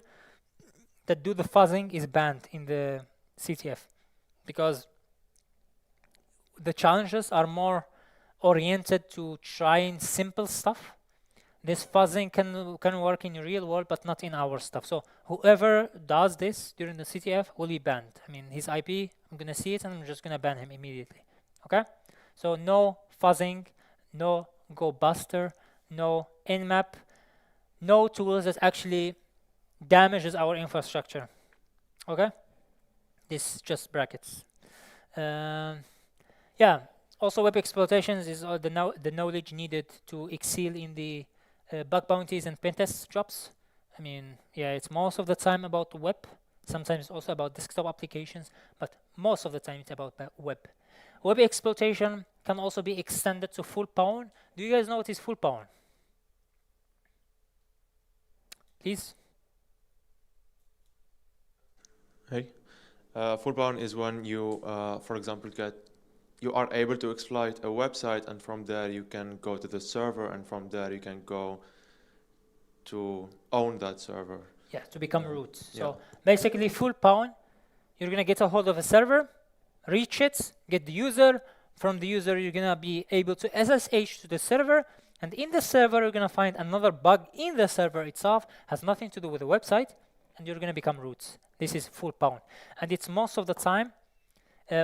Speaker 1: that do the fuzzing is banned in the CTF because the challenges are more oriented to trying simple stuff. This fuzzing can work in the real world, but not in our stuff. So whoever does this during the CTF will be banned. I mean, his IP, I'm gonna see it and I'm just gonna ban him immediately. Okay? So no fuzzing, no GoBuster, no Nmap, no tools that actually damages our infrastructure. Okay? This is just brackets. Yeah. Also, web exploitations is the knowledge needed to excel in the bug bounties and pentest jobs. I mean, yeah, it's most of the time about web. Sometimes also about desktop applications, but most of the time it's about web. Web exploitation can also be extended to full pawn. Do you guys know what is full pawn? Please.
Speaker 2: Hey. Full pawn is when you, for example, get you are able to exploit a website, and from there you can go to the server, and from there you can go to own that server.
Speaker 1: Yeah, to become
Speaker 2: Yeah.
Speaker 1: root.
Speaker 2: Yeah.
Speaker 1: So basically, full pawn, you're gonna get a hold of a server, reach it, get the user. From the user, you're gonna be able to SSH to the server, and in the server, you're gonna find another bug in the server itself, has nothing to do with the website, and you're gonna become root. This is full pawn, and it's most of the time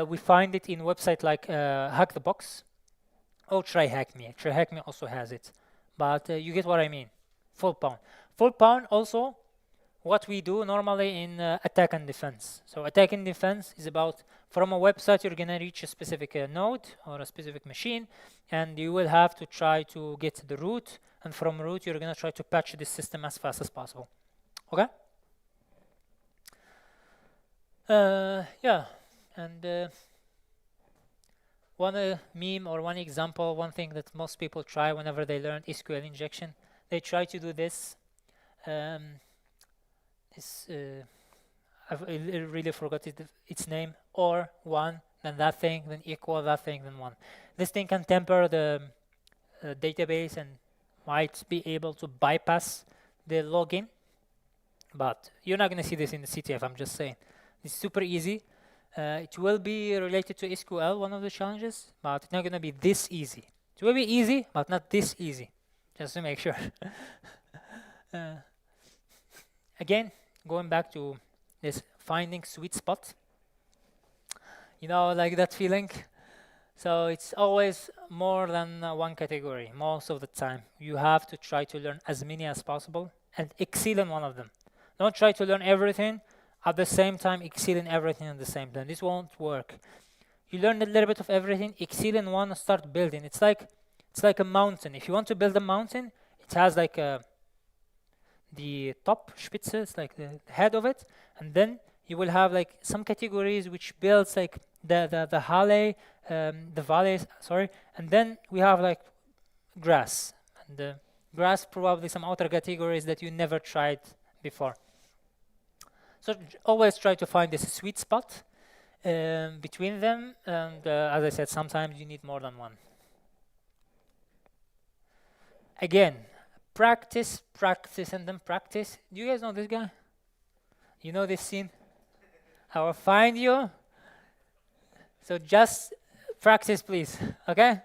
Speaker 1: we find it in website like Hack the Box or Try Hack Me. Try Hack Me also has it, but you get what I mean. Full pawn. Full pawn also what we do normally in attack and defense. So attack and defense is about from a website you're gonna reach a specific node or a specific machine, and you will have to try to get the root, and from root you're gonna try to patch this system as fast as possible. Okay? Yeah, and one meme or one example, one thing that most people try whenever they learn SQL injection, they try to do this. I really forgot its name. Or one, then that thing, then equal that thing, then one. This thing can temper the database and might be able to bypass the login, but you're not going to see this in the CTF. I'm just saying it's super easy. It will be related to SQL, one of the challenges, but it's not going to be this easy. It will be easy, but not this easy, just to make sure. Again, going back to this finding sweet spot, you know, like that feeling. So it's always more than one category. Most of the time, you have to try to learn as many as possible and excel in one of them. Don't try to learn everything at the same time, excel in everything at the same time. This won't work. You learn a little bit of everything, excel in one, and start building. It's like a mountain. If you want to build a mountain, it has like the top spitze, it's like the head of it, and then you will have like some categories which builds like the valleys, sorry, and then we have like grass, and the grass probably some outer categories that you never tried before. So always try to find this sweet spot between them, and as I said, sometimes you need more than one. Again, practice, and then practice. Do you guys know this guy? You know this scene? I will find you. So just practice, please. Okay?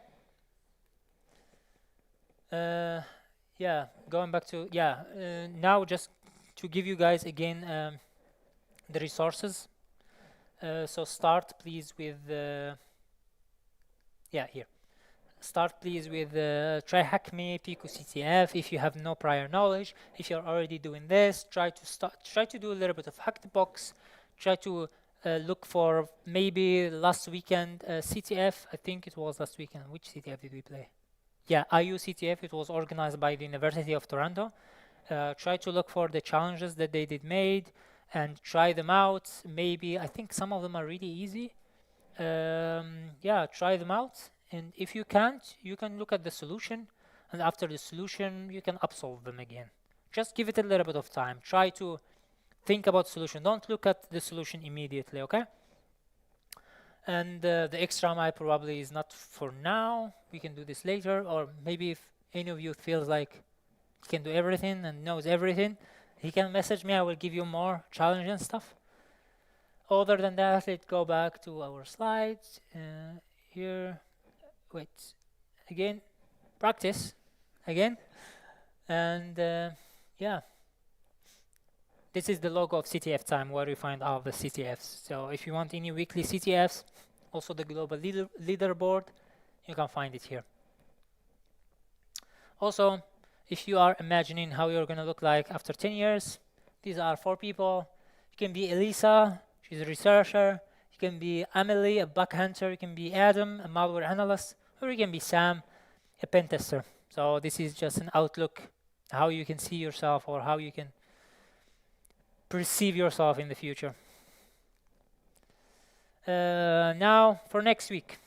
Speaker 1: Yeah, going back to, now just to give you guys again the resources. So start please with, here. Start please with Try Hack Me, Pico CTF. If you have no prior knowledge, if you're already doing this, try to do a little bit of Hack the Box. Try to look for maybe last weekend CTF. I think it was last weekend. Which CTF did we play? Yeah, IU CTF. It was organized by the University of Toronto. Try to look for the challenges that they did made and try them out. Maybe I think some of them are really easy. Try them out. And if you can't, you can look at the solution, and after the solution, you can upsolve them again. Just give it a little bit of time. Try to think about solution. Don't look at the solution immediately, okay? And the extra mile probably is not for now. We can do this later, or maybe if any of you feels like he can do everything and knows everything, he can message me. I will give you more challenge and stuff. Other than that, let's go back to our slides. Here. Wait, again, practice, again, and this is the logo of CTF time where you find all the CTFs. So if you want any weekly CTFs, also the global leaderboard, you can find it here. Also, if you are imagining how you're going to look like after 10 years, these are 4 people. You can be Elisa, she's a researcher. You can be Amelie, a bug hunter. You can be Adam, a malware analyst. Or you can be Sam, a pen tester. So this is just an outlook, how you can see yourself or how you can perceive yourself in the future. Now, for next week,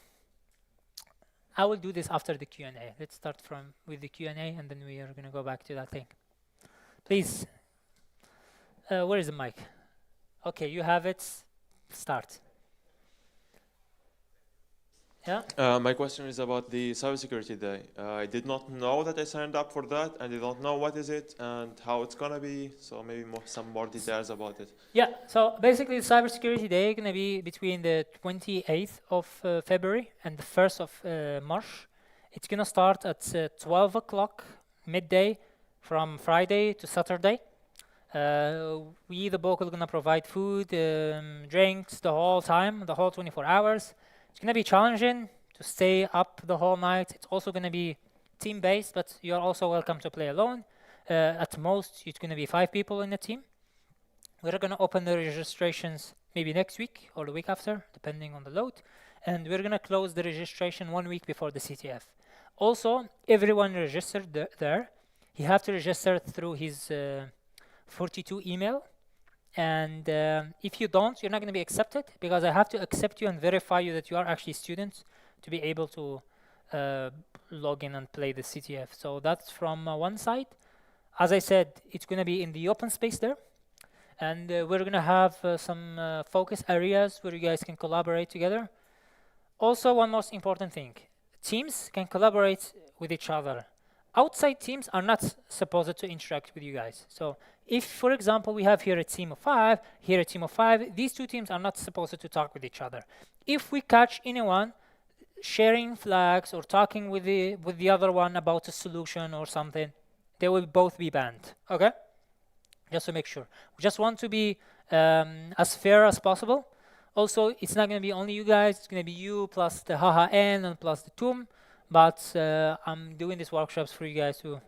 Speaker 1: I will do this after the Q&A. Let's start with the Q&A, and then we are going to go back to that thing. Please, where is the mic? Okay, you have it. Start. Yeah.
Speaker 2: My question is about the Cybersecurity Day. I did not know that I signed up for that, and I don't know what is it and how it's gonna be. So maybe some more details about it.
Speaker 1: Yeah, so basically the Cybersecurity Day is going to be between the 28th of February and the 1st of March. It's going to start at 12 o'clock midday from Friday to Saturday. We, the Bocal, are going to provide food, drinks the whole time, the whole 24 hours. It's going to be challenging to stay up the whole night. It's also going to be team-based, but you're also welcome to play alone. At most, it's going to be 5 people in the team. We're going to open the registrations maybe next week or the week after, depending on the load. And we're going to close the registration 1 week before the CTF. Also, everyone registered there, he have to register through his 42 email. And if you don't, you're not going to be accepted, because I have to accept you and verify you that you are actually students to be able to log in and play the CTF. So that's from one side. As I said, it's going to be in the open space there. And we're going to have some focus areas where you guys can collaborate together. Also, one most important thing, teams can collaborate with each other. Outside teams are not supposed to interact with you guys. So if, for example, we have here a team of 5, here a team of 5, these two teams are not supposed to talk with each other. If we catch anyone sharing flags or talking with the other one about a solution or something, they will both be banned, okay? Just to make sure. We just want to be as fair as possible. Also, it's not going to be only you guys, it's going to be you plus the Haha N and plus the TUM, but I'm doing these workshops for you guys to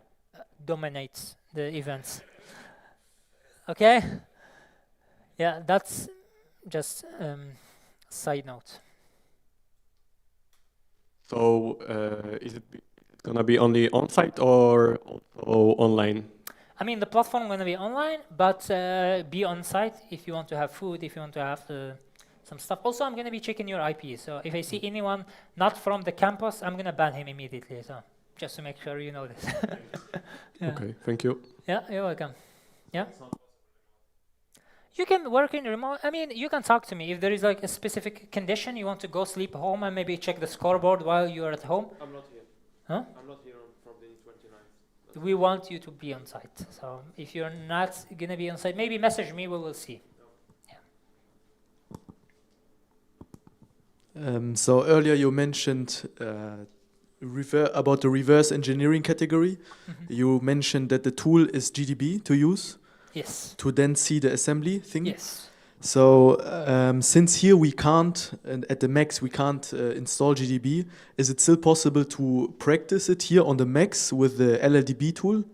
Speaker 1: dominate the events. Okay? Yeah, that's just side note.
Speaker 12: So is it gonna be only on-site or also online?
Speaker 1: I mean, the platform is going to be online, but be on site if you want to have food, if you want to have some stuff. Also, I'm going to be checking your IP. So if I see anyone not from the campus, I'm going to ban him immediately. So just to make sure you know this. Yeah.
Speaker 12: Okay, thank you.
Speaker 1: Yeah, you're welcome. Yeah. You can work in remote. I mean, you can talk to me if there is like a specific condition you want to go sleep home and maybe check the scoreboard while you're at home.
Speaker 2: I'm not here.
Speaker 1: Huh?
Speaker 2: I'm not here from the 29th.
Speaker 1: We want you to be on site. So if you're not going to be on site, maybe message me, we will see.
Speaker 7: So earlier you mentioned about the reverse engineering category. You mentioned that the tool is GDB to use.
Speaker 1: Yes.
Speaker 7: To then see the assembly thing.
Speaker 1: Yes.
Speaker 7: So since here we can't, and at the Macs we can't install GDB, is it still possible to practice it here on the Macs with the LLDB tool?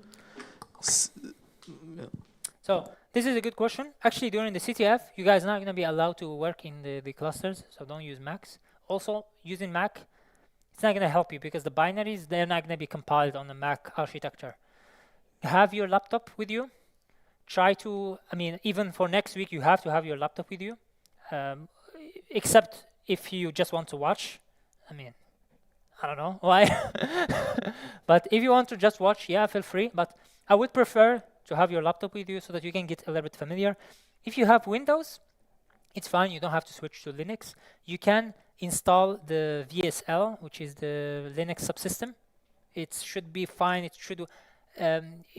Speaker 1: So this is a good question. Actually, during the CTF, you guys are not going to be allowed to work in the clusters, so don't use Macs. Also, using Mac, it's not going to help you because the binaries, they're not going to be compiled on the Mac architecture. Have your laptop with you. Try to, I mean, even for next week, you have to have your laptop with you, except if you just want to watch. I mean, I don't know why. But if you want to just watch, yeah, feel free. But I would prefer to have your laptop with you so that you can get a little bit familiar. If you have Windows, it's fine. You don't have to switch to Linux. You can install the VSL, which is the Linux subsystem. It should be fine. It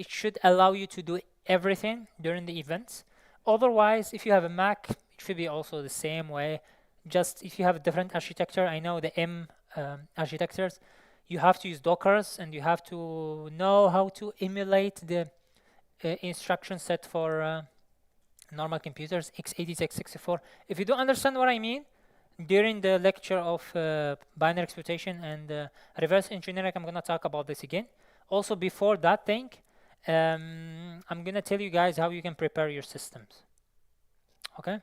Speaker 1: should allow you to do everything during the events. Otherwise, if you have a Mac, it should be also the same way. Just if you have a different architecture, I know the M architectures, you have to use Dockers and you have to know how to emulate the instruction set for normal computers, x86, x64. If you don't understand what I mean, during the lecture of binary exploitation and reverse engineering, I'm going to talk about this again. Also, before that thing, I'm going to tell you guys how you can prepare your systems. Okay?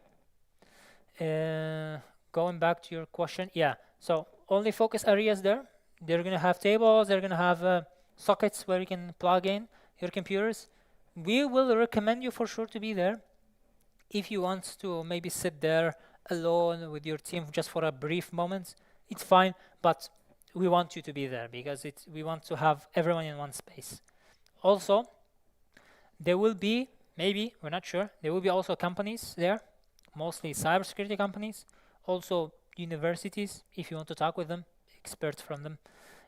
Speaker 1: Going back to your question, yeah. So only focus areas there. They're going to have tables. They're going to have sockets where you can plug in your computers. We will recommend you for sure to be there. If you want to maybe sit there alone with your team just for a brief moment, it's fine. But we want you to be there because we want to have everyone in one space. Also, there will be, maybe, we're not sure, there will be also companies there, mostly cybersecurity companies, also universities if you want to talk with them, experts from them.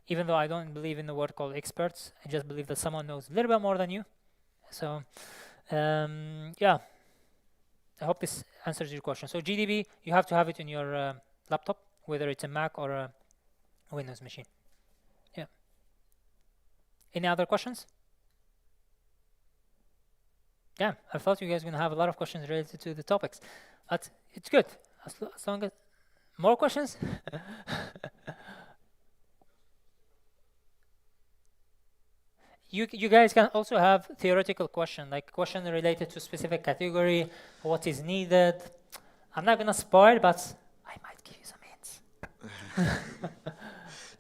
Speaker 1: Even though I don't believe in the word called experts, I just believe that someone knows a little bit more than you. So, yeah, I hope this answers your question. So GDB, you have to have it in your laptop, whether it's a Mac or a Windows machine. Yeah. Any other questions? Yeah, I thought you guys were going to have a lot of questions related to the topics, but it's good. As long as more questions? You guys can also have theoretical question, like question related to specific category, what is needed. I'm not gonna spoil, but I might give you some hints.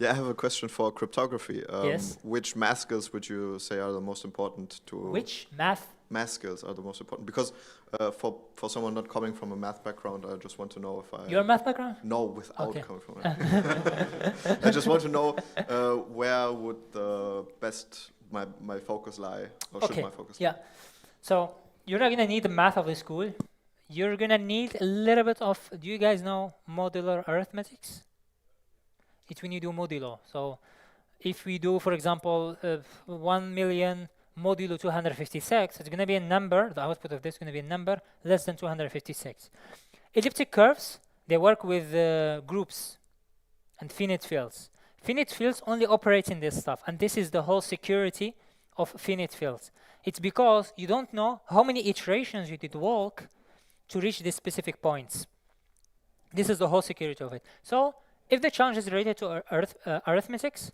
Speaker 10: Yeah, I have a question for cryptography.
Speaker 1: Yes.
Speaker 10: Which math skills would you say are the most important to?
Speaker 1: Which math?
Speaker 10: Math skills are the most important because for someone not coming from a math background, I just want to know if I.
Speaker 1: Your math background?
Speaker 10: No, without
Speaker 1: Okay.
Speaker 10: coming from. I just want to know where would the best my focus lie, or should my focus lie?
Speaker 1: Yeah. So you're not gonna need the math of the school. You're gonna need a little bit of. Do you guys know modular arithmetics? It's when you do modulo. So if we do, for example, 1 million modulo 256, it's gonna be a number. The output of this is gonna be a number less than 256. Elliptic curves, they work with groups and finite fields. Finite fields only operate in this stuff, and this is the whole security of finite fields. It's because you don't know how many iterations you did walk to reach these specific points. This is the whole security of it. So if the challenge is related to arithmetics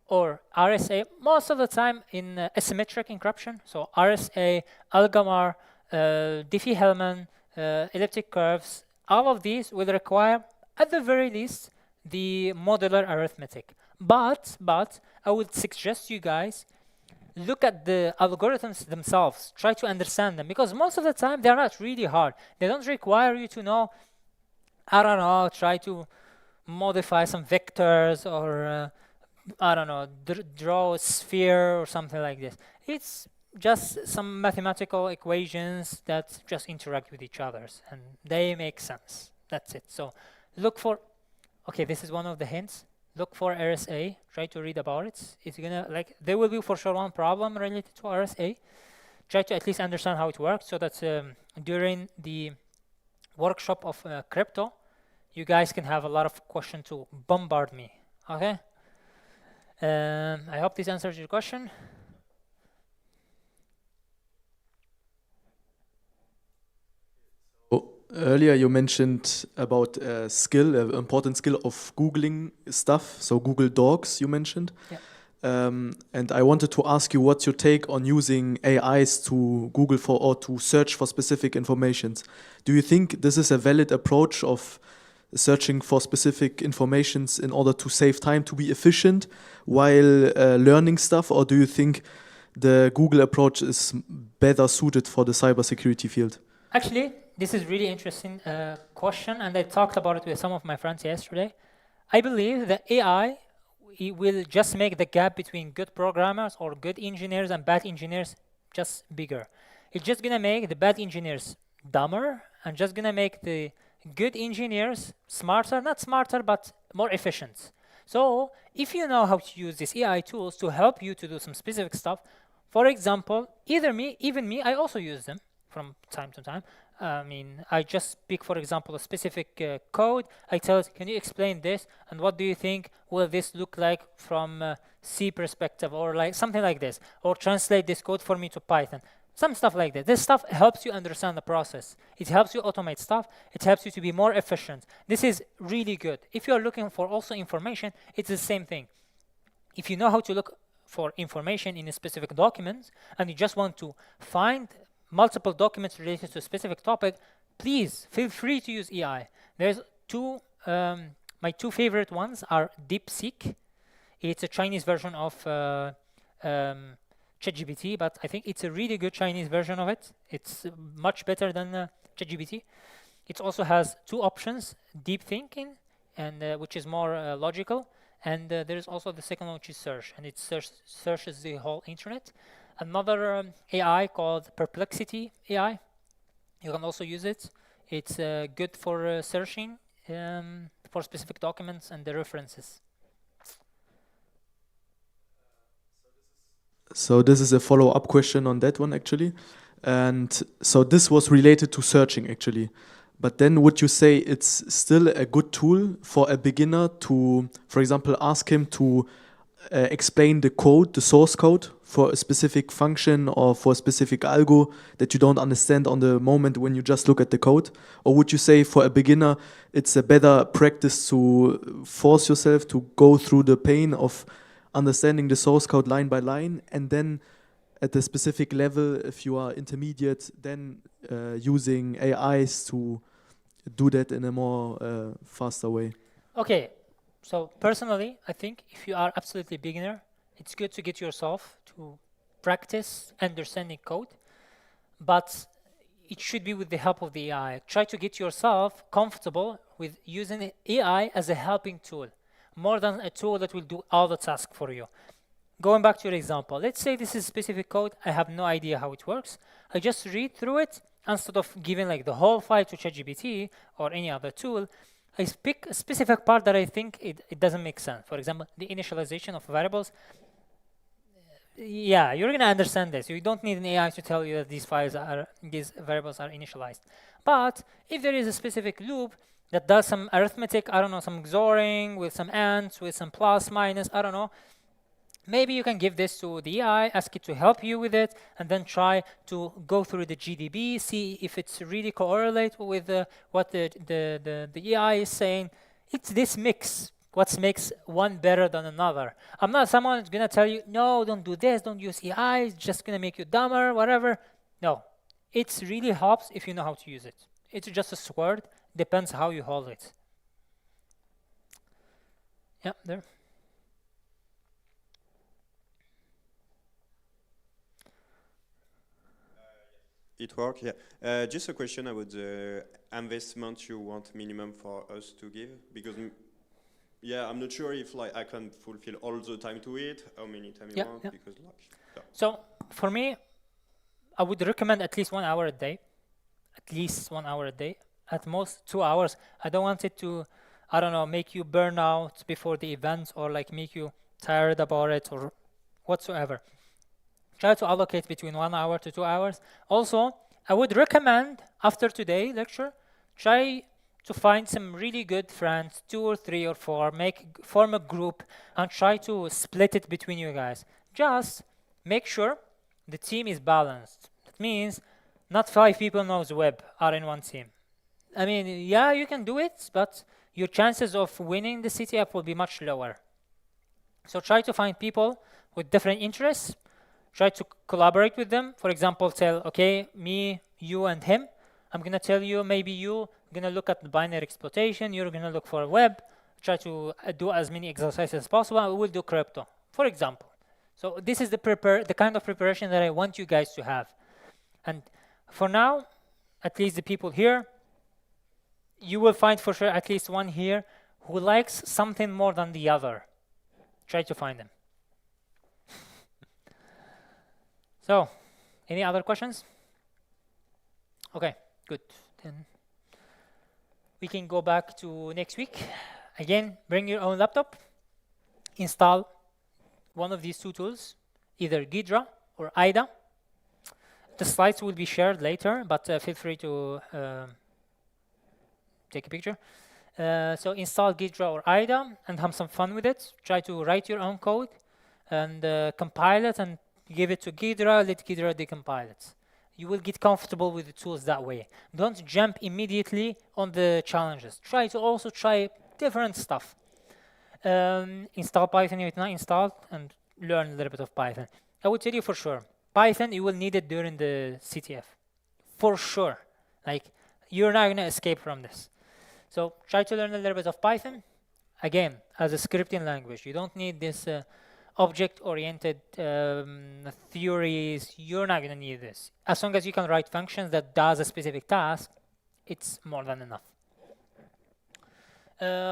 Speaker 1: or RSA, most of the time in asymmetric encryption, so RSA, Algamar, Diffie-Hellman, elliptic curves, all of these will require, at the very least, the modular arithmetic. But I would suggest you guys look at the algorithms themselves, try to understand them, because most of the time they're not really hard. They don't require you to know, I don't know, try to modify some vectors or I don't know, draw a sphere or something like this. It's just some mathematical equations that just interact with each other and they make sense. That's it. So look for, okay, this is one of the hints. Look for RSA, try to read about it. It's gonna, like, there will be for sure one problem related to RSA. Try to at least understand how it works so that during the workshop of crypto, you guys can have a lot of questions to bombard me, okay? I hope this answers your question.
Speaker 7: Earlier you mentioned about skill, important skill of Googling stuff. So Google Docs you mentioned.
Speaker 1: Yeah.
Speaker 7: And I wanted to ask you what's your take on using AIs to Google for or to search for specific informations. Do you think this is a valid approach of searching for specific informations in order to save time, to be efficient while learning stuff? Or do you think the Google approach is better suited for the cybersecurity field?
Speaker 1: Actually, this is really interesting question, and I talked about it with some of my friends yesterday. I believe that AI will just make the gap between good programmers or good engineers and bad engineers just bigger. It's just gonna make the bad engineers dumber and just gonna make the good engineers smarter, not smarter, but more efficient. So if you know how to use these AI tools to help you to do some specific stuff, for example, even me, I also use them from time to time. I mean, I just pick, for example, a specific code. I tell it, can you explain this? And what do you think will this look like from C perspective, or like something like this? Or translate this code for me to Python. Some stuff like that. This stuff helps you understand the process. It helps you automate stuff. It helps you to be more efficient. This is really good. If you're looking for also information, it's the same thing. If you know how to look for information in a specific document and you just want to find multiple documents related to a specific topic, please feel free to use AI. There's my two favorite ones are DeepSeek. It's a Chinese version of ChatGPT, but I think it's a really good Chinese version of it. It's much better than ChatGPT. It also has two options, deep thinking, and which is more logical, and there's also the second one, which is search, and it searches the whole internet. Another AI called Perplexity AI. You can also use it. It's good for searching for specific documents and the references.
Speaker 7: So this is a follow-up question on that one actually. And so this was related to searching actually. But then would you say it's still a good tool for a beginner to, for example, ask him to explain the code, the source code for a specific function or for a specific algo that you don't understand on the moment when you just look at the code? Or would you say for a beginner it's a better practice to force yourself to go through the pain of understanding the source code line by line, and then at a specific level, if you are intermediate, then using AIs to do that in a more faster way?
Speaker 1: Okay, so personally, I think if you are absolutely beginner, it's good to get yourself to practice understanding code, but it should be with the help of the AI. Try to get yourself comfortable with using AI as a helping tool, more than a tool that will do all the tasks for you. Going back to your example, let's say this is specific code, I have no idea how it works. I just read through it instead of giving like the whole file to ChatGPT or any other tool. I pick a specific part that I think it doesn't make sense. For example, the initialization of variables. Yeah, you're gonna understand this. You don't need an AI to tell you that these variables are initialized. But if there is a specific loop that does some arithmetic, I don't know, some XORing with some ANDs, with some plus, minus, I don't know, maybe you can give this to the AI, ask it to help you with it, and then try to go through the GDB, see if it's really correlate with what the AI is saying. It's this mix. What makes one better than another? I'm not someone who's gonna tell you, no, don't do this, don't use AI, it's just gonna make you dumber, whatever. No, it really helps if you know how to use it. It's just a sword, depends how you hold it. Yeah, there.
Speaker 13: It works, yeah. Just a question about the investment you want minimum for us to give, because yeah, I'm not sure if like I can fulfill all the time to it, how many time you want, because like. Yeah.
Speaker 1: So for me, I would recommend at least 1 hour a day, at least 1 hour a day, at most 2 hours. I don't want it to, I don't know, make you burn out before the event or like make you tired about it or whatsoever. Try to allocate between 1 hour to 2 hours. Also, I would recommend after today's lecture, try to find some really good friends, 2 or 3 or 4, form a group and try to split it between you guys. Just make sure the team is balanced. That means not 5 people knows web are in one team. I mean, yeah, you can do it, but your chances of winning the CTF will be much lower. So try to find people with different interests. Try to collaborate with them. For example, tell, okay, me, you, and him. I'm gonna tell you, maybe you're gonna look at the binary exploitation, you're gonna look for a web, try to do as many exercises as possible, and we will do crypto, for example. So this is the kind of preparation that I want you guys to have. And for now, at least the people here, you will find for sure at least one here who likes something more than the other. Try to find them. So, any other questions? Okay, good. Then we can go back to next week. Again, bring your own laptop, install one of these 2 tools, either Ghidra or IDA. The slides will be shared later, but feel free to take a picture. So install Ghidra or IDA and have some fun with it. Try to write your own code and compile it and give it to Ghidra, let Ghidra decompile it. You will get comfortable with the tools that way. Don't jump immediately on the challenges. Try to also try different stuff. Install Python if it's not installed and learn a little bit of Python. I would tell you for sure, Python, you will need it during the CTF. For sure. Like, you're not gonna escape from this. So try to learn a little bit of Python. Again, as a scripting language, you don't need this object-oriented theories. You're not gonna need this. As long as you can write functions that does a specific task, it's more than enough.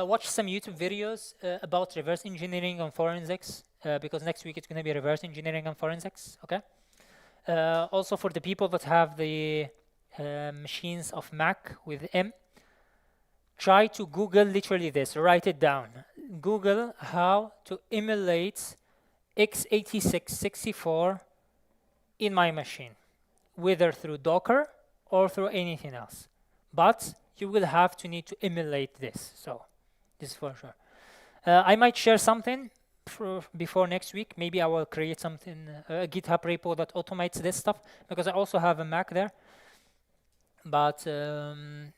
Speaker 1: Watch some YouTube videos about reverse engineering and forensics, because next week it's gonna be reverse engineering and forensics, okay? Also for the people that have the machines of Mac with M, try to Google literally this, write it down. Google how to emulate x86-64 in my machine, whether through Docker or through anything else. But you will have to need to emulate this. So this is for sure. I might share something before next week. Maybe I will create something, a GitHub repo that automates this stuff, because I also have a Mac there. But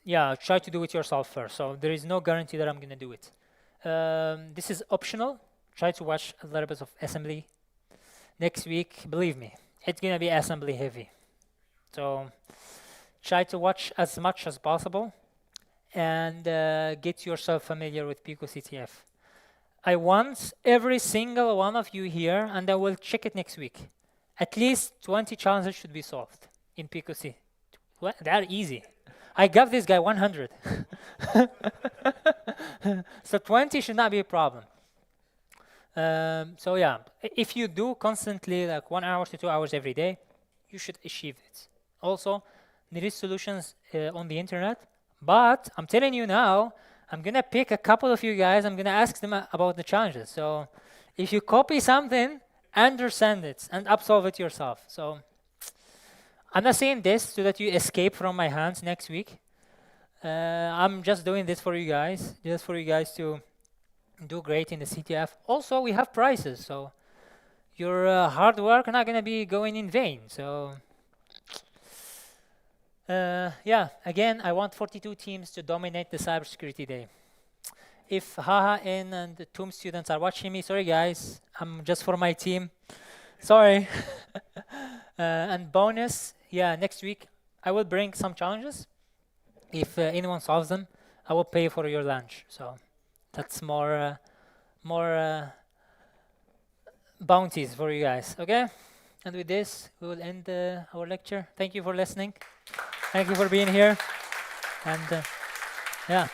Speaker 1: yeah, try to do it yourself first. So there is no guarantee that I'm going to do it. This is optional. Try to watch a little bit of assembly. Next week, believe me, it's going to be assembly heavy. So try to watch as much as possible and get yourself familiar with Pico CTF. I want every single one of you here, and I will check it next week. At least 20 challenges should be solved in Pico C. They're easy. I gave this guy 100. So 20 should not be a problem. So yeah, if you do constantly like 1 hour to 2 hours every day, you should achieve it. Also, there is solutions on the internet, but I'm telling you now, I'm gonna pick a couple of you guys, I'm gonna ask them about the challenges. So if you copy something, understand it and upsolve it yourself. So I'm not saying this so that you escape from my hands next week. I'm just doing this for you guys, just for you guys to do great in the CTF. Also, we have prizes, so your hard work not gonna be going in vain. So yeah, again, I want 42 teams to dominate the Cybersecurity Day. If Haha In and the TUM students are watching me, sorry guys, I'm just for my team. Sorry. And bonus, yeah, next week I will bring some challenges. If anyone solves them, I will pay for your lunch. So that's more bounties for you guys, okay? And with this, we will end our lecture. Thank you for listening. Thank you for being here. And yeah.